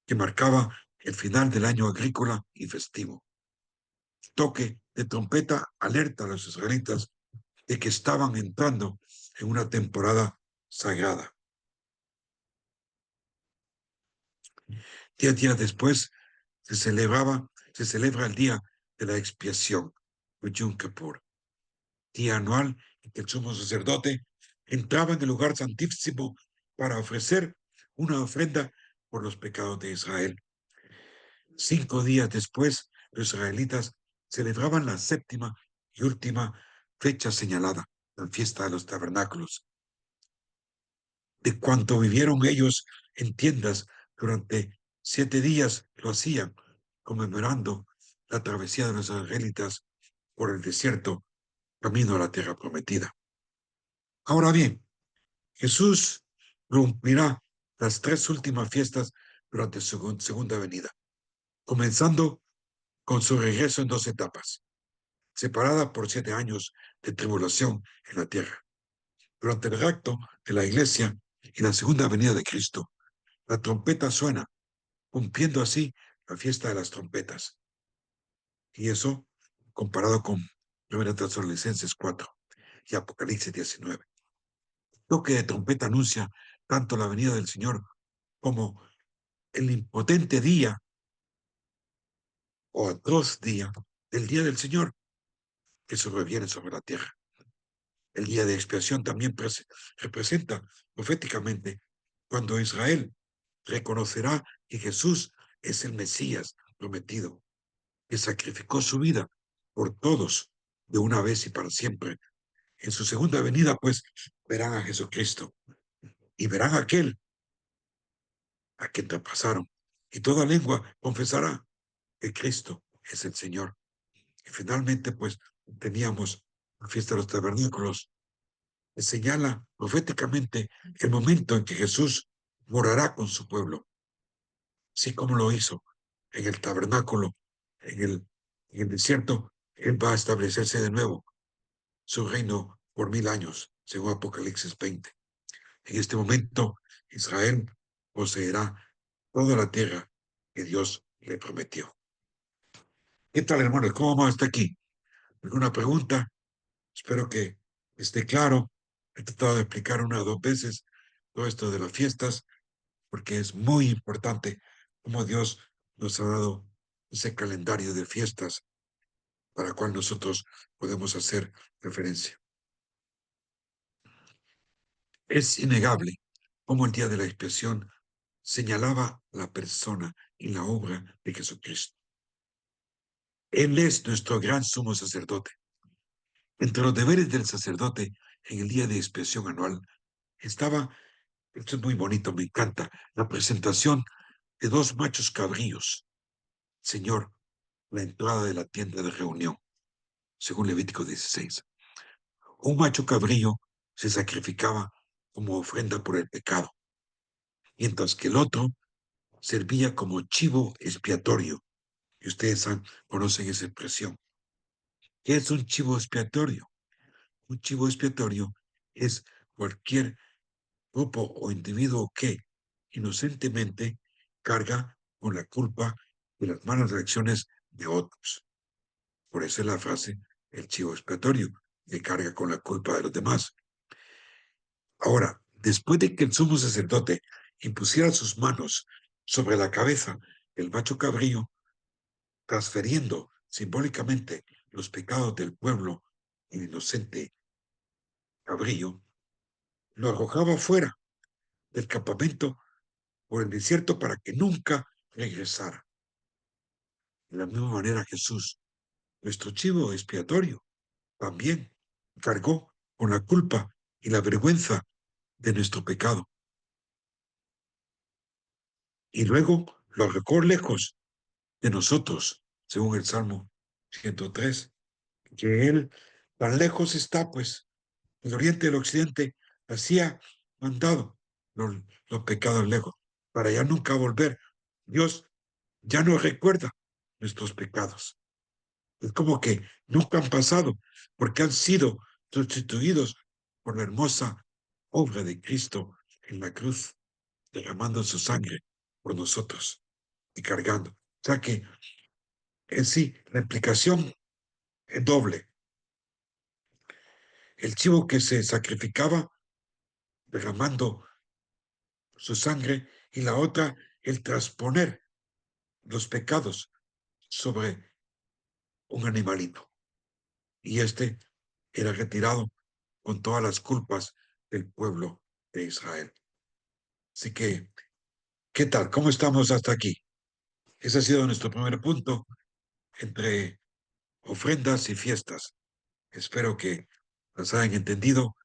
B: que marcaba el final del año agrícola y festivo. El toque de trompeta alerta a los israelitas de que estaban entrando en una temporada sagrada. 10 días después se celebra el día de la expiación, Yom Kippur, día anual en que el sumo sacerdote entraba en el lugar santísimo para ofrecer una ofrenda por los pecados de Israel. 5 días después, los israelitas celebraban la 7ª y última fecha señalada, la fiesta de los tabernáculos. De cuanto vivieron ellos en tiendas durante 7 días, lo hacían, conmemorando la travesía de los israelitas por el desierto, camino a la tierra prometida. Ahora bien, Jesús cumplirá las 3 últimas fiestas durante su segunda venida, comenzando con su regreso en 2 etapas, separada por 7 años de tribulación en la tierra. Durante el rapto de la iglesia y la segunda venida de Cristo, la trompeta suena, cumpliendo así la fiesta de las trompetas. Y eso comparado con 1 Tesalonicenses 4 y Apocalipsis 19. El toque de trompeta anuncia tanto la venida del Señor como el impotente día o atroz día del día del Señor que sobreviene sobre la tierra. El día de expiación también representa proféticamente cuando Israel reconocerá que Jesús es el Mesías prometido, que sacrificó su vida por todos de una vez y para siempre. En su segunda venida, pues, verán a Jesucristo y verán a aquel a quien traspasaron. Y toda lengua confesará que Cristo es el Señor. Y finalmente, pues, teníamos la fiesta de los tabernáculos, que señala proféticamente el momento en que Jesús morará con su pueblo, así como lo hizo en el tabernáculo, en el desierto. Él va a establecerse de nuevo su reino por 1000 años, según Apocalipsis 20. En este momento, Israel poseerá toda la tierra que Dios le prometió. ¿Qué tal, hermanos? ¿Cómo vamos hasta aquí? ¿Alguna pregunta? Espero que esté claro. He tratado de explicar 1 o 2 veces todo esto de las fiestas, porque es muy importante cómo Dios nos ha dado ese calendario de fiestas para el cual nosotros podemos hacer referencia. Es innegable cómo el día de la expiación señalaba la persona y la obra de Jesucristo. Él es nuestro gran sumo sacerdote. Entre los deberes del sacerdote en el día de expiación anual estaba, esto es muy bonito, me encanta, la presentación de 2 machos cabríos. Señor, la entrada de la tienda de reunión, según Levítico 16. Un macho cabrío se sacrificaba como ofrenda por el pecado, mientras que el otro servía como chivo expiatorio. Y ustedes conocen esa expresión. ¿Qué es un chivo expiatorio? Un chivo expiatorio es cualquier grupo o individuo que inocentemente carga con la culpa de las malas reacciones de otros. Por eso es la frase, el chivo expiatorio, que carga con la culpa de los demás. Ahora, después de que el sumo sacerdote impusiera sus manos sobre la cabeza del macho cabrío, transfiriendo simbólicamente los pecados del pueblo el inocente cabrío, lo arrojaba fuera del campamento por el desierto para que nunca regresara. De la misma manera Jesús, nuestro chivo expiatorio, también cargó con la culpa y la vergüenza de nuestro pecado. Y luego lo arrojó lejos de nosotros, según el Salmo 103, que Él tan lejos está, pues, el oriente y el occidente, hacía mandado los pecados lejos, para ya nunca volver. Dios ya no recuerda nuestros pecados. Es como que nunca han pasado, porque han sido sustituidos por la hermosa obra de Cristo en la cruz, derramando su sangre por nosotros y cargando. O sea que en sí, la implicación es doble. El chivo que se sacrificaba derramando su sangre y la otra, el transponer los pecados sobre un animalito. Y este era retirado con todas las culpas del pueblo de Israel. Así que, ¿qué tal? ¿Cómo estamos hasta aquí? Ese ha sido nuestro primer punto entre ofrendas y fiestas. Espero que las hayan entendido,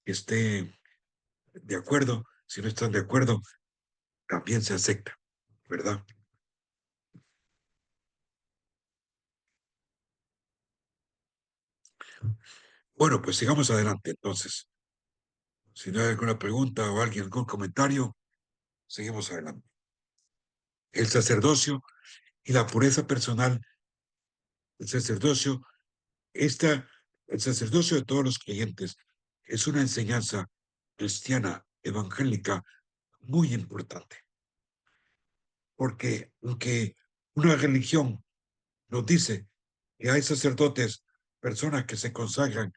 B: que esté de acuerdo. Si no están de acuerdo, también se acepta, ¿verdad? Bueno, pues sigamos adelante entonces. Si no hay alguna pregunta o alguien, algún comentario, seguimos adelante. El sacerdocio y la pureza personal El sacerdocio, el sacerdocio de todos los creyentes es una enseñanza cristiana evangélica muy importante, porque aunque una religión nos dice que hay sacerdotes, personas que se consagran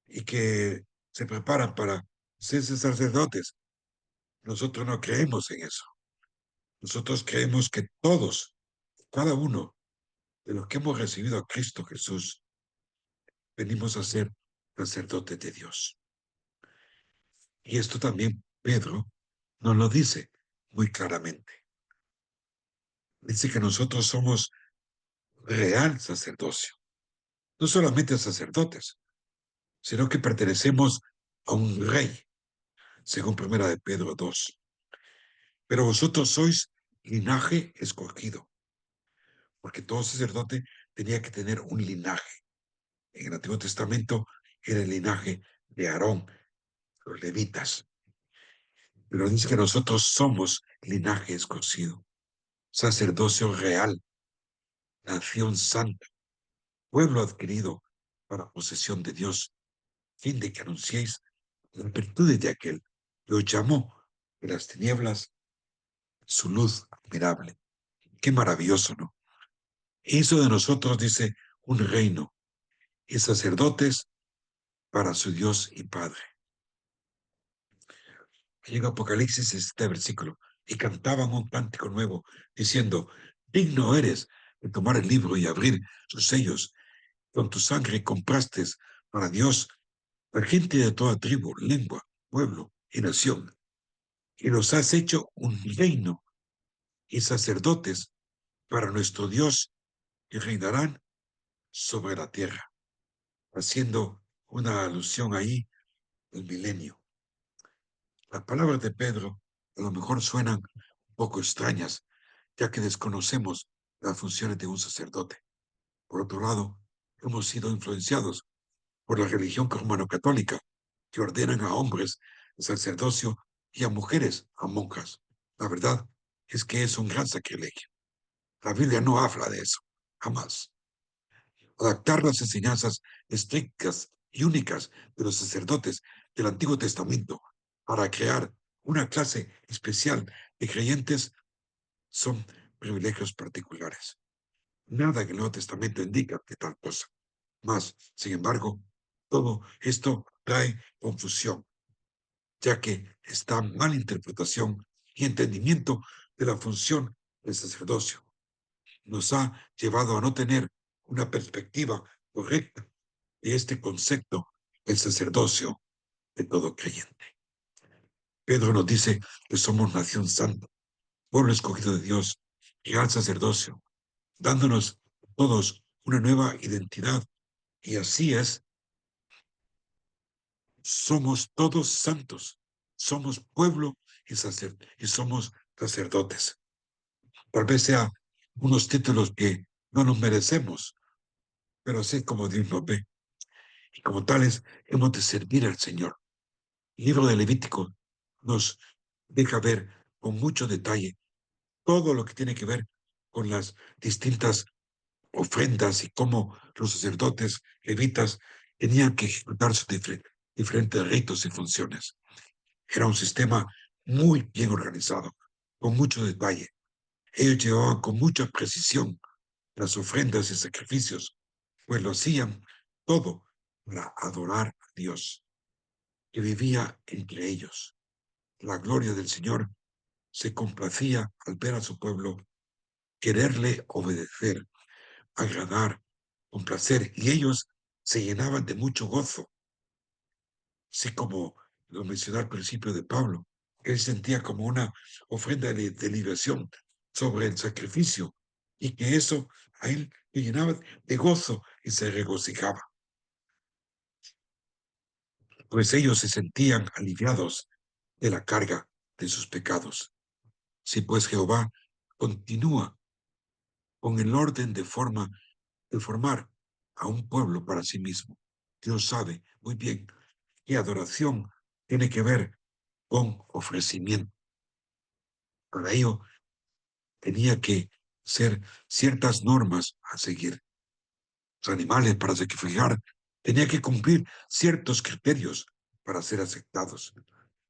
B: y que se preparan para ser sacerdotes, nosotros no creemos en eso. Nosotros creemos que todos, cada uno de los que hemos recibido a Cristo Jesús, venimos a ser sacerdotes de Dios. Y esto también Pedro nos lo dice muy claramente. Dice que nosotros somos real sacerdocio, no solamente sacerdotes, sino que pertenecemos a un rey, según primera de Pedro 2. Pero vosotros sois linaje escogido, porque todo sacerdote tenía que tener un linaje. En el Antiguo Testamento era el linaje de Aarón, los levitas. Pero dice que nosotros somos linaje escogido, sacerdocio real, nación santa, pueblo adquirido para posesión de Dios, fin de que anunciéis las virtudes de aquel que os llamó de las tinieblas su luz admirable. Qué maravilloso, ¿no? Hizo de nosotros, dice, un reino y sacerdotes para su Dios y Padre. Llega Apocalipsis este versículo, y cantaban un cántico nuevo, diciendo, digno eres de tomar el libro y abrir sus sellos, con tu sangre compraste para Dios la gente de toda tribu, lengua, pueblo y nación, y los has hecho un reino y sacerdotes para nuestro Dios, que reinarán sobre la tierra, haciendo una alusión ahí al milenio. Las palabras de Pedro a lo mejor suenan un poco extrañas, ya que desconocemos las funciones de un sacerdote. Por otro lado, hemos sido influenciados por la religión romano-católica, que ordenan a hombres el sacerdocio y a mujeres a monjas. La verdad es que es un gran sacrilegio. La Biblia no habla de eso, jamás. Adaptar las enseñanzas estrictas y únicas de los sacerdotes del Antiguo Testamento para crear una clase especial de creyentes son privilegios particulares. Nada en el Nuevo Testamento indica que tal cosa. Mas, sin embargo, todo esto trae confusión, ya que está mala interpretación y entendimiento de la función del sacerdocio. Nos ha llevado a no tener una perspectiva correcta de este concepto del sacerdocio de todo creyente. Pedro nos dice que somos nación santa, pueblo escogido de Dios, real sacerdocio, dándonos a todos una nueva identidad. Y así es, somos todos santos, somos pueblo y somos sacerdotes. Tal vez sea unos títulos que no nos merecemos, pero así como Dios nos ve. Y como tales, hemos de servir al Señor. El libro de Levítico nos deja ver con mucho detalle todo lo que tiene que ver con las distintas ofrendas y cómo los sacerdotes levitas tenían que ejecutar sus diferentes ritos y funciones. Era un sistema muy bien organizado, con mucho detalle. Ellos llevaban con mucha precisión las ofrendas y sacrificios, pues lo hacían todo para adorar a Dios, que vivía entre ellos. La gloria del Señor se complacía al ver a su pueblo quererle obedecer, agradar, complacer, y ellos se llenaban de mucho gozo, así como lo mencioné al principio de Pablo. Él sentía como una ofrenda de liberación sobre el sacrificio, y que eso a él le llenaba de gozo y se regocijaba, pues ellos se sentían aliviados de la carga de sus pecados. Si pues Jehová continúa con el orden de formar a un pueblo para sí mismo, Dios sabe muy bien que adoración tiene que ver con ofrecimiento. Para ello tenía que ser ciertas normas a seguir. Los animales para sacrificar tenían que cumplir ciertos criterios para ser aceptados.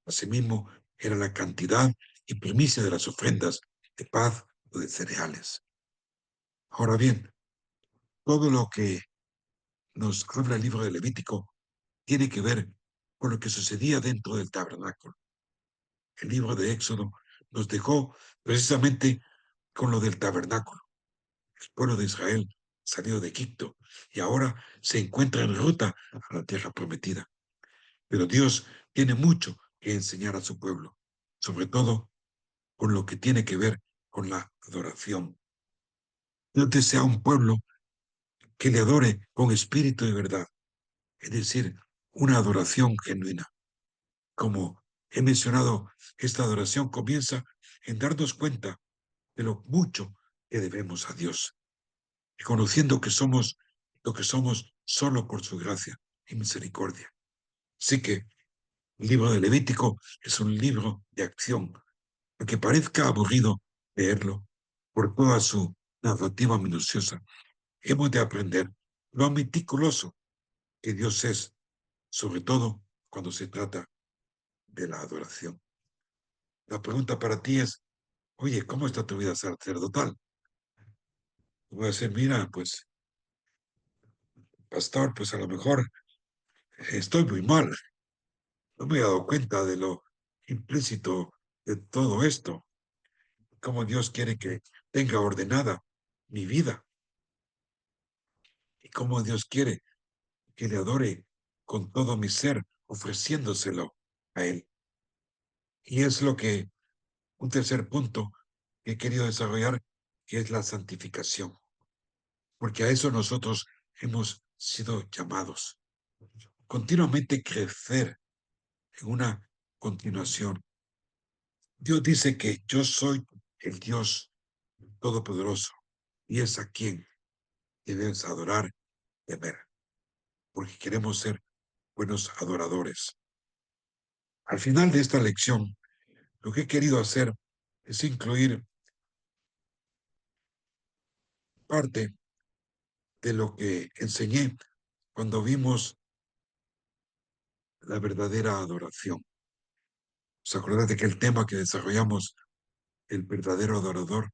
B: Asimismo, era la cantidad y primicia de las ofrendas de paz o de cereales. Ahora bien, todo lo que nos habla el libro de Levítico tiene que ver con lo que sucedía dentro del tabernáculo. El libro de Éxodo nos dejó precisamente con lo del tabernáculo. El pueblo de Israel salió de Egipto y ahora se encuentra en ruta a la tierra prometida. Pero Dios tiene mucho que enseñar a su pueblo, sobre todo con lo que tiene que ver con la adoración. Dios desea un pueblo que le adore con espíritu y verdad, es decir, una adoración genuina. Como he mencionado, esta adoración comienza en darnos cuenta de lo mucho que debemos a Dios, reconociendo que somos lo que somos solo por su gracia y misericordia. Así que el libro de Levítico es un libro de acción, aunque parezca aburrido leerlo por toda su narrativa minuciosa. Hemos de aprender lo meticuloso que Dios es, sobre todo cuando se trata de la adoración. La pregunta para ti es, oye, ¿cómo está tu vida sacerdotal? Voy a decir, mira, pues, pastor, pues a lo mejor estoy muy mal. No me he dado cuenta de lo implícito de todo esto, cómo Dios quiere que tenga ordenada mi vida y cómo Dios quiere que le adore con todo mi ser, ofreciéndoselo a Él. Y es lo que, un tercer punto que he querido desarrollar, que es la santificación, porque a eso nosotros hemos sido llamados. Continuamente crecer en una continuación. Dios dice que yo soy el Dios Todopoderoso y es a quien debemos adorar y temer, porque queremos ser buenos adoradores. Al final de esta lección, lo que he querido hacer es incluir parte de lo que enseñé cuando vimos la verdadera adoración. ¿Se acuerdan de que el tema que desarrollamos, el verdadero adorador,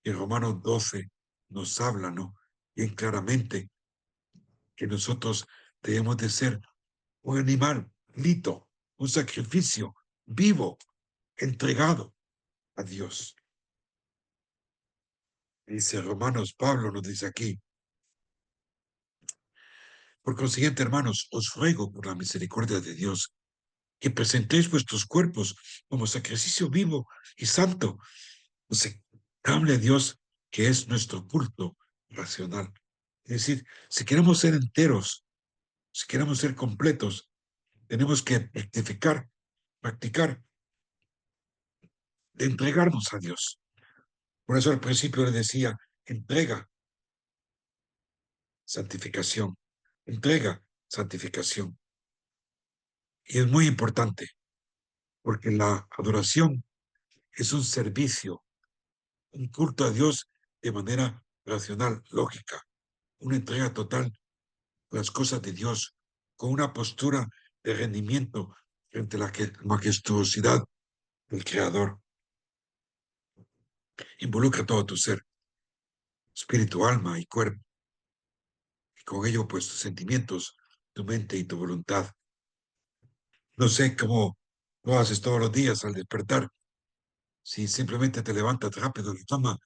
B: en Romanos 12 nos habla, ¿no? Bien claramente que nosotros debemos de ser un animal lito, un sacrificio vivo, entregado a Dios. Dice Romanos, Pablo nos dice aquí, por consiguiente, hermanos, os ruego por la misericordia de Dios que presentéis vuestros cuerpos como sacrificio vivo y santo, aceptable a Dios, que es nuestro culto racional. Es decir, si queremos ser enteros, si queremos ser completos, tenemos que practicar, de entregarnos a Dios. Por eso al principio le decía, entrega, santificación, entrega, santificación. Y es muy importante, porque la adoración es un servicio, un culto a Dios de manera racional, lógica, una entrega total a las cosas de Dios, con una postura de rendimiento frente a la majestuosidad del Creador. Involucra todo tu ser, espíritu, alma y cuerpo, y con ello, pues, tus sentimientos, tu mente y tu voluntad. No sé cómo lo haces todos los días al despertar. Si simplemente te levantas rápido de la cama,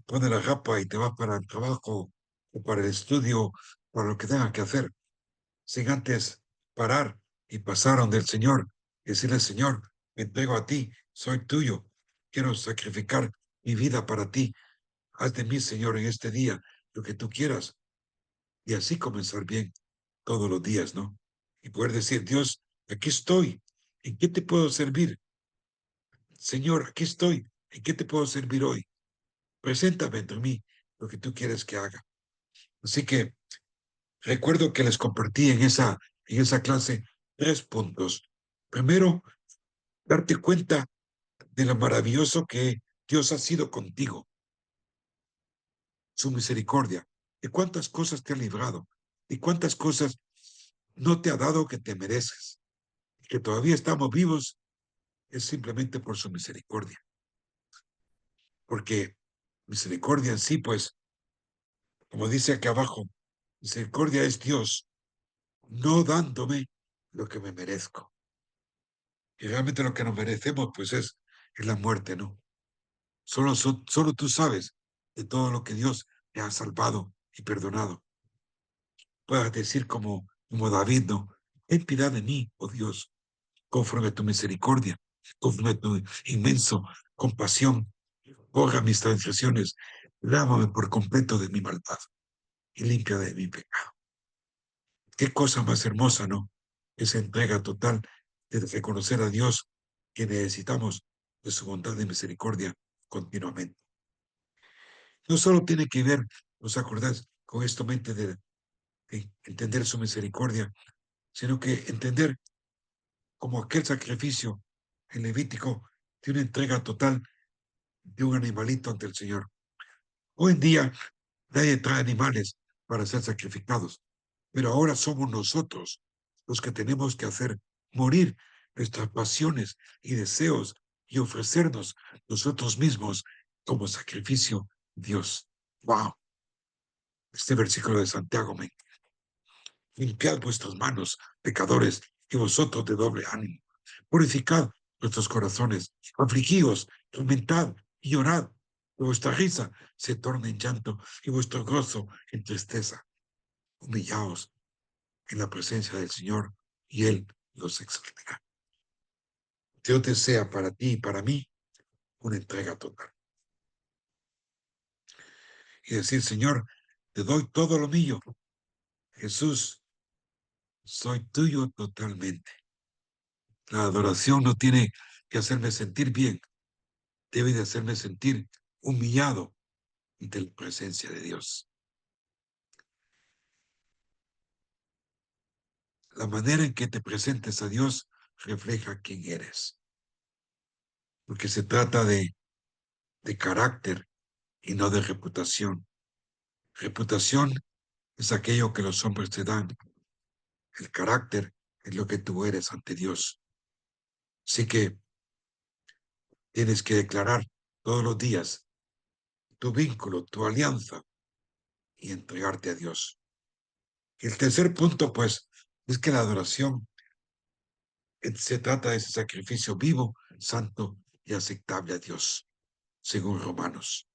B: pones la ropa y te vas para el trabajo o para el estudio, para lo que tengas que hacer, sin antes parar y pasar donde el Señor y decirle, Señor, me entrego a ti, soy tuyo, quiero sacrificar mi vida para ti. Haz de mí, Señor, en este día lo que tú quieras. Y así comenzar bien todos los días, ¿no? Y poder decir, Dios, aquí estoy, ¿en qué te puedo servir? Señor, aquí estoy, ¿en qué te puedo servir hoy? Preséntame entre mí lo que tú quieres que haga. Así que recuerdo que les compartí en esa clase 3 puntos. Primero, darte cuenta de lo maravilloso que Dios ha sido contigo, su misericordia, de cuántas cosas te ha librado, de cuántas cosas no te ha dado que te mereces. Que todavía estamos vivos es simplemente por su misericordia. Porque misericordia en sí, pues, como dice aquí abajo, misericordia es Dios, no dándome lo que me merezco. Y realmente lo que nos merecemos, pues, es la muerte, ¿no? Solo tú sabes de todo lo que Dios te ha salvado y perdonado. Puedas decir como David, ¿no? Ten piedad de mí, oh Dios, conforme a tu misericordia, conforme a tu inmenso compasión. Borra mis transgresiones, lávame por completo de mi maldad y limpia de mi pecado. Qué cosa más hermosa, ¿no? Esa entrega total de reconocer a Dios que necesitamos de su bondad y misericordia continuamente. No solo tiene que ver, ¿os acordáis? Con esto mente de entender su misericordia, sino que entender como aquel sacrificio en Levítico de una entrega total de un animalito ante el Señor. Hoy en día nadie trae animales para ser sacrificados, pero ahora somos nosotros los que tenemos que hacer morir nuestras pasiones y deseos y ofrecernos nosotros mismos como sacrificio a Dios. Wow, este versículo de Santiago me limpiad vuestras manos, pecadores, y vosotros de doble ánimo. Purificad vuestros corazones, afligíos, tormentad y llorad. Que vuestra risa se torne en llanto y vuestro gozo en tristeza. Humillaos en la presencia del Señor y Él los exaltará. Dios desea para ti y para mí una entrega total. Y decir, Señor, te doy todo lo mío. Jesús, soy tuyo totalmente. La adoración no tiene que hacerme sentir bien, debe de hacerme sentir humillado ante la presencia de Dios. La manera en que te presentes a Dios refleja quién eres, porque se trata de carácter y no de reputación. Reputación es aquello que los hombres te dan. El carácter es lo que tú eres ante Dios. Así que tienes que declarar todos los días tu vínculo, tu alianza y entregarte a Dios. Y el tercer punto, pues, es que la adoración se trata de ese sacrificio vivo, santo y aceptable a Dios, según Romanos.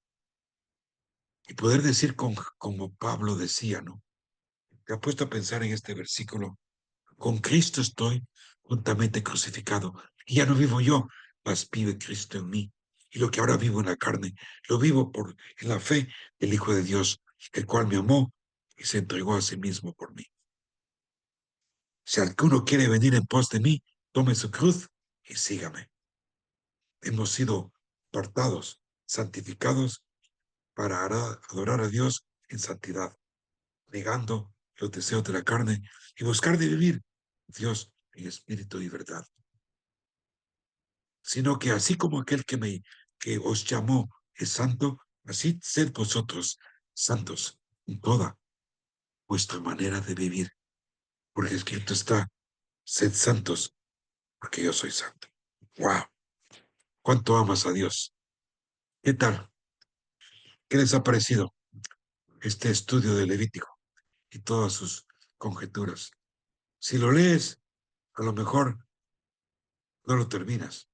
B: Y poder decir como Pablo decía, ¿no? Te ha puesto a pensar en este versículo. Con Cristo estoy juntamente crucificado. Y ya no vivo yo, mas vive Cristo en mí. Y lo que ahora vivo en la carne, lo vivo en la fe del Hijo de Dios, el cual me amó y se entregó a sí mismo por mí. Si alguno quiere venir en pos de mí, tome su cruz y sígame. Hemos sido apartados, santificados para adorar a Dios en santidad, negando los deseos de la carne y buscar de vivir Dios en espíritu y verdad. Sino que así como aquel que os llamó es santo, así sed vosotros santos en toda vuestra manera de vivir, porque escrito está, sed santos, porque yo soy santo. ¡Wow! ¿Cuánto amas a Dios? ¿Qué tal? ¿Qué les ha parecido este estudio de Levítico y todas sus conjeturas? Si lo lees, a lo mejor no lo terminas,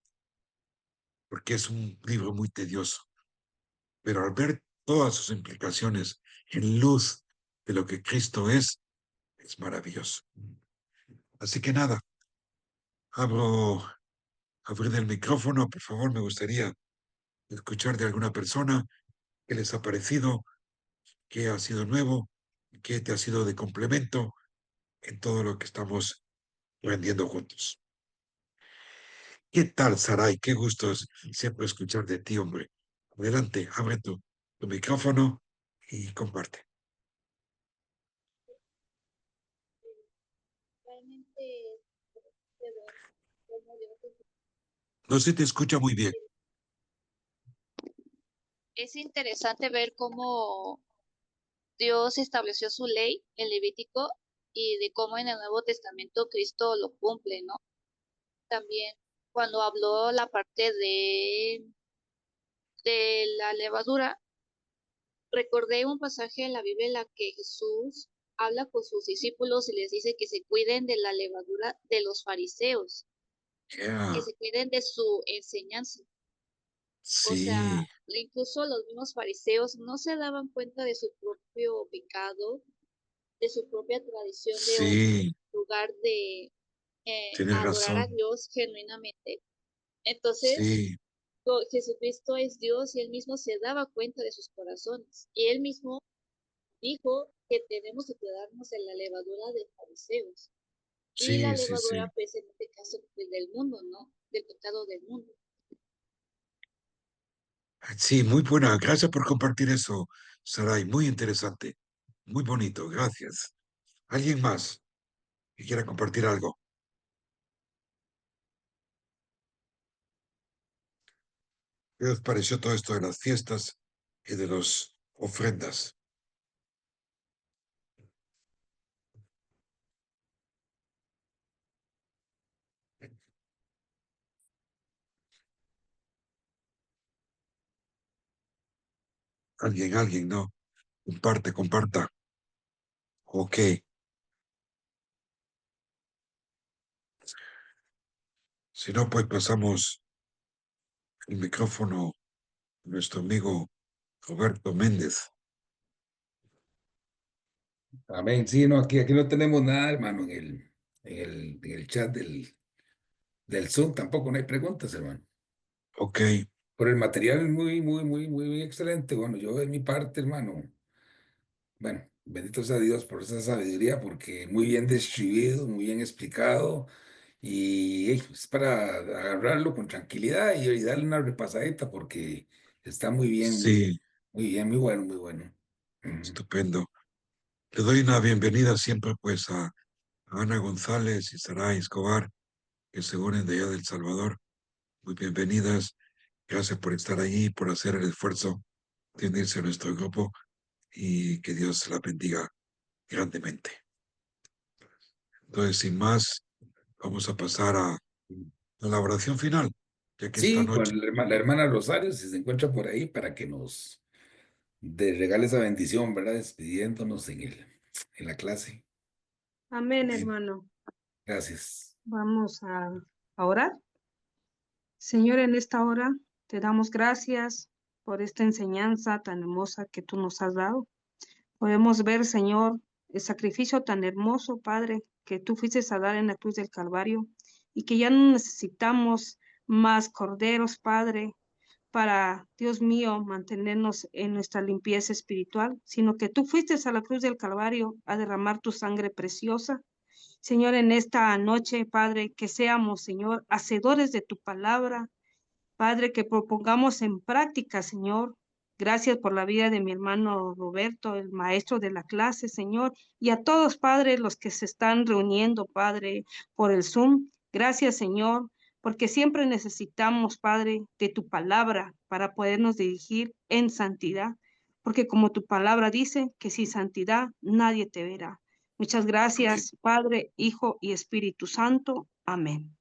B: porque es un libro muy tedioso, pero al ver todas sus implicaciones en luz de lo que Cristo es maravilloso. Así que nada, abrir el micrófono, por favor, me gustaría escuchar de alguna persona qué les ha parecido, qué ha sido nuevo, qué te ha sido de complemento en todo lo que estamos aprendiendo juntos. ¿Qué tal, Saray? Qué gusto es siempre escuchar de ti, hombre. Adelante, abre tu micrófono y comparte.
D: Realmente se ve cómo Dios
B: No se te escucha muy bien.
D: es interesante ver cómo Dios estableció su ley en Levítico y de cómo en el Nuevo Testamento Cristo lo cumple, ¿no? También cuando habló la parte de la levadura, recordé un pasaje en la Biblia en la que Jesús habla con sus discípulos y les dice que se cuiden de la levadura de los fariseos, que
B: Yeah,
D: se cuiden de su enseñanza. O sea,
B: sí,
D: incluso los mismos fariseos no se daban cuenta de su propio pecado, de su propia tradición de un
B: sí,
D: lugar de
B: tienes
D: adorar a
B: razón.
D: Dios genuinamente. Entonces,
B: Sí,
D: Jesucristo es Dios y él mismo se daba cuenta de sus corazones. Y él mismo dijo que tenemos que cuidarnos de la levadura de fariseos. Y la
B: sí, sí,
D: levadura,
B: sí.
D: pues en este caso, pues, del mundo, ¿no? Del pecado del mundo.
B: Sí, muy buena. Gracias por compartir eso, Sarai. Muy interesante. Muy bonito. Gracias. ¿Alguien más que quiera compartir algo? ¿Qué os pareció todo esto de las fiestas y de las ofrendas? Alguien, ¿no? Comparte, comparta. Ok. Si no, pues pasamos el micrófono a nuestro amigo Roberto Méndez.
E: Amén. Sí, no, aquí no tenemos nada, hermano, en el chat del Zoom tampoco no hay preguntas, hermano.
B: Ok,
E: Pero el material es muy excelente. Bueno, yo de mi parte, hermano, bueno, bendito sea Dios por esa sabiduría, porque muy bien describido, muy bien explicado, y es para agarrarlo con tranquilidad y darle una repasadita, porque está muy bien,
B: sí,
E: muy bien, muy bueno, muy bueno. Ujú.
B: estupendo. Le doy una bienvenida siempre pues a Ana González y Saray Escobar, que se unen de allá del Salvador. Muy bienvenidas. Gracias por estar allí, por hacer el esfuerzo de unirse a nuestro grupo y que Dios la bendiga grandemente. Entonces, sin más, vamos a pasar a la oración final, ya que esta
E: Sí,
B: noche,
E: con la hermana Rosario, si se encuentra por ahí, para que nos regale esa bendición, ¿verdad? Despidiéndonos en la clase.
F: Amén,
B: amén.
F: hermano.
E: Gracias.
F: Vamos a orar. Señor, en esta hora te damos gracias por esta enseñanza tan hermosa que tú nos has dado. Podemos ver, Señor, el sacrificio tan hermoso, Padre, que tú fuiste a dar en la cruz del Calvario y que ya no necesitamos más corderos, Padre, para, Dios mío, mantenernos en nuestra limpieza espiritual, sino que tú fuiste a la cruz del Calvario a derramar tu sangre preciosa. Señor, en esta noche, Padre, que seamos, Señor, hacedores de tu palabra, Padre, que propongamos en práctica, Señor. Gracias por la vida de mi hermano Roberto, el maestro de la clase, Señor, y a todos, Padre, los que se están reuniendo, Padre, por el Zoom. Gracias, Señor, porque siempre necesitamos, Padre, de tu palabra para podernos dirigir en santidad, porque como tu palabra dice, que sin santidad nadie te verá. Muchas
B: Amén.
F: gracias, Padre, Hijo y Espíritu Santo. Amén.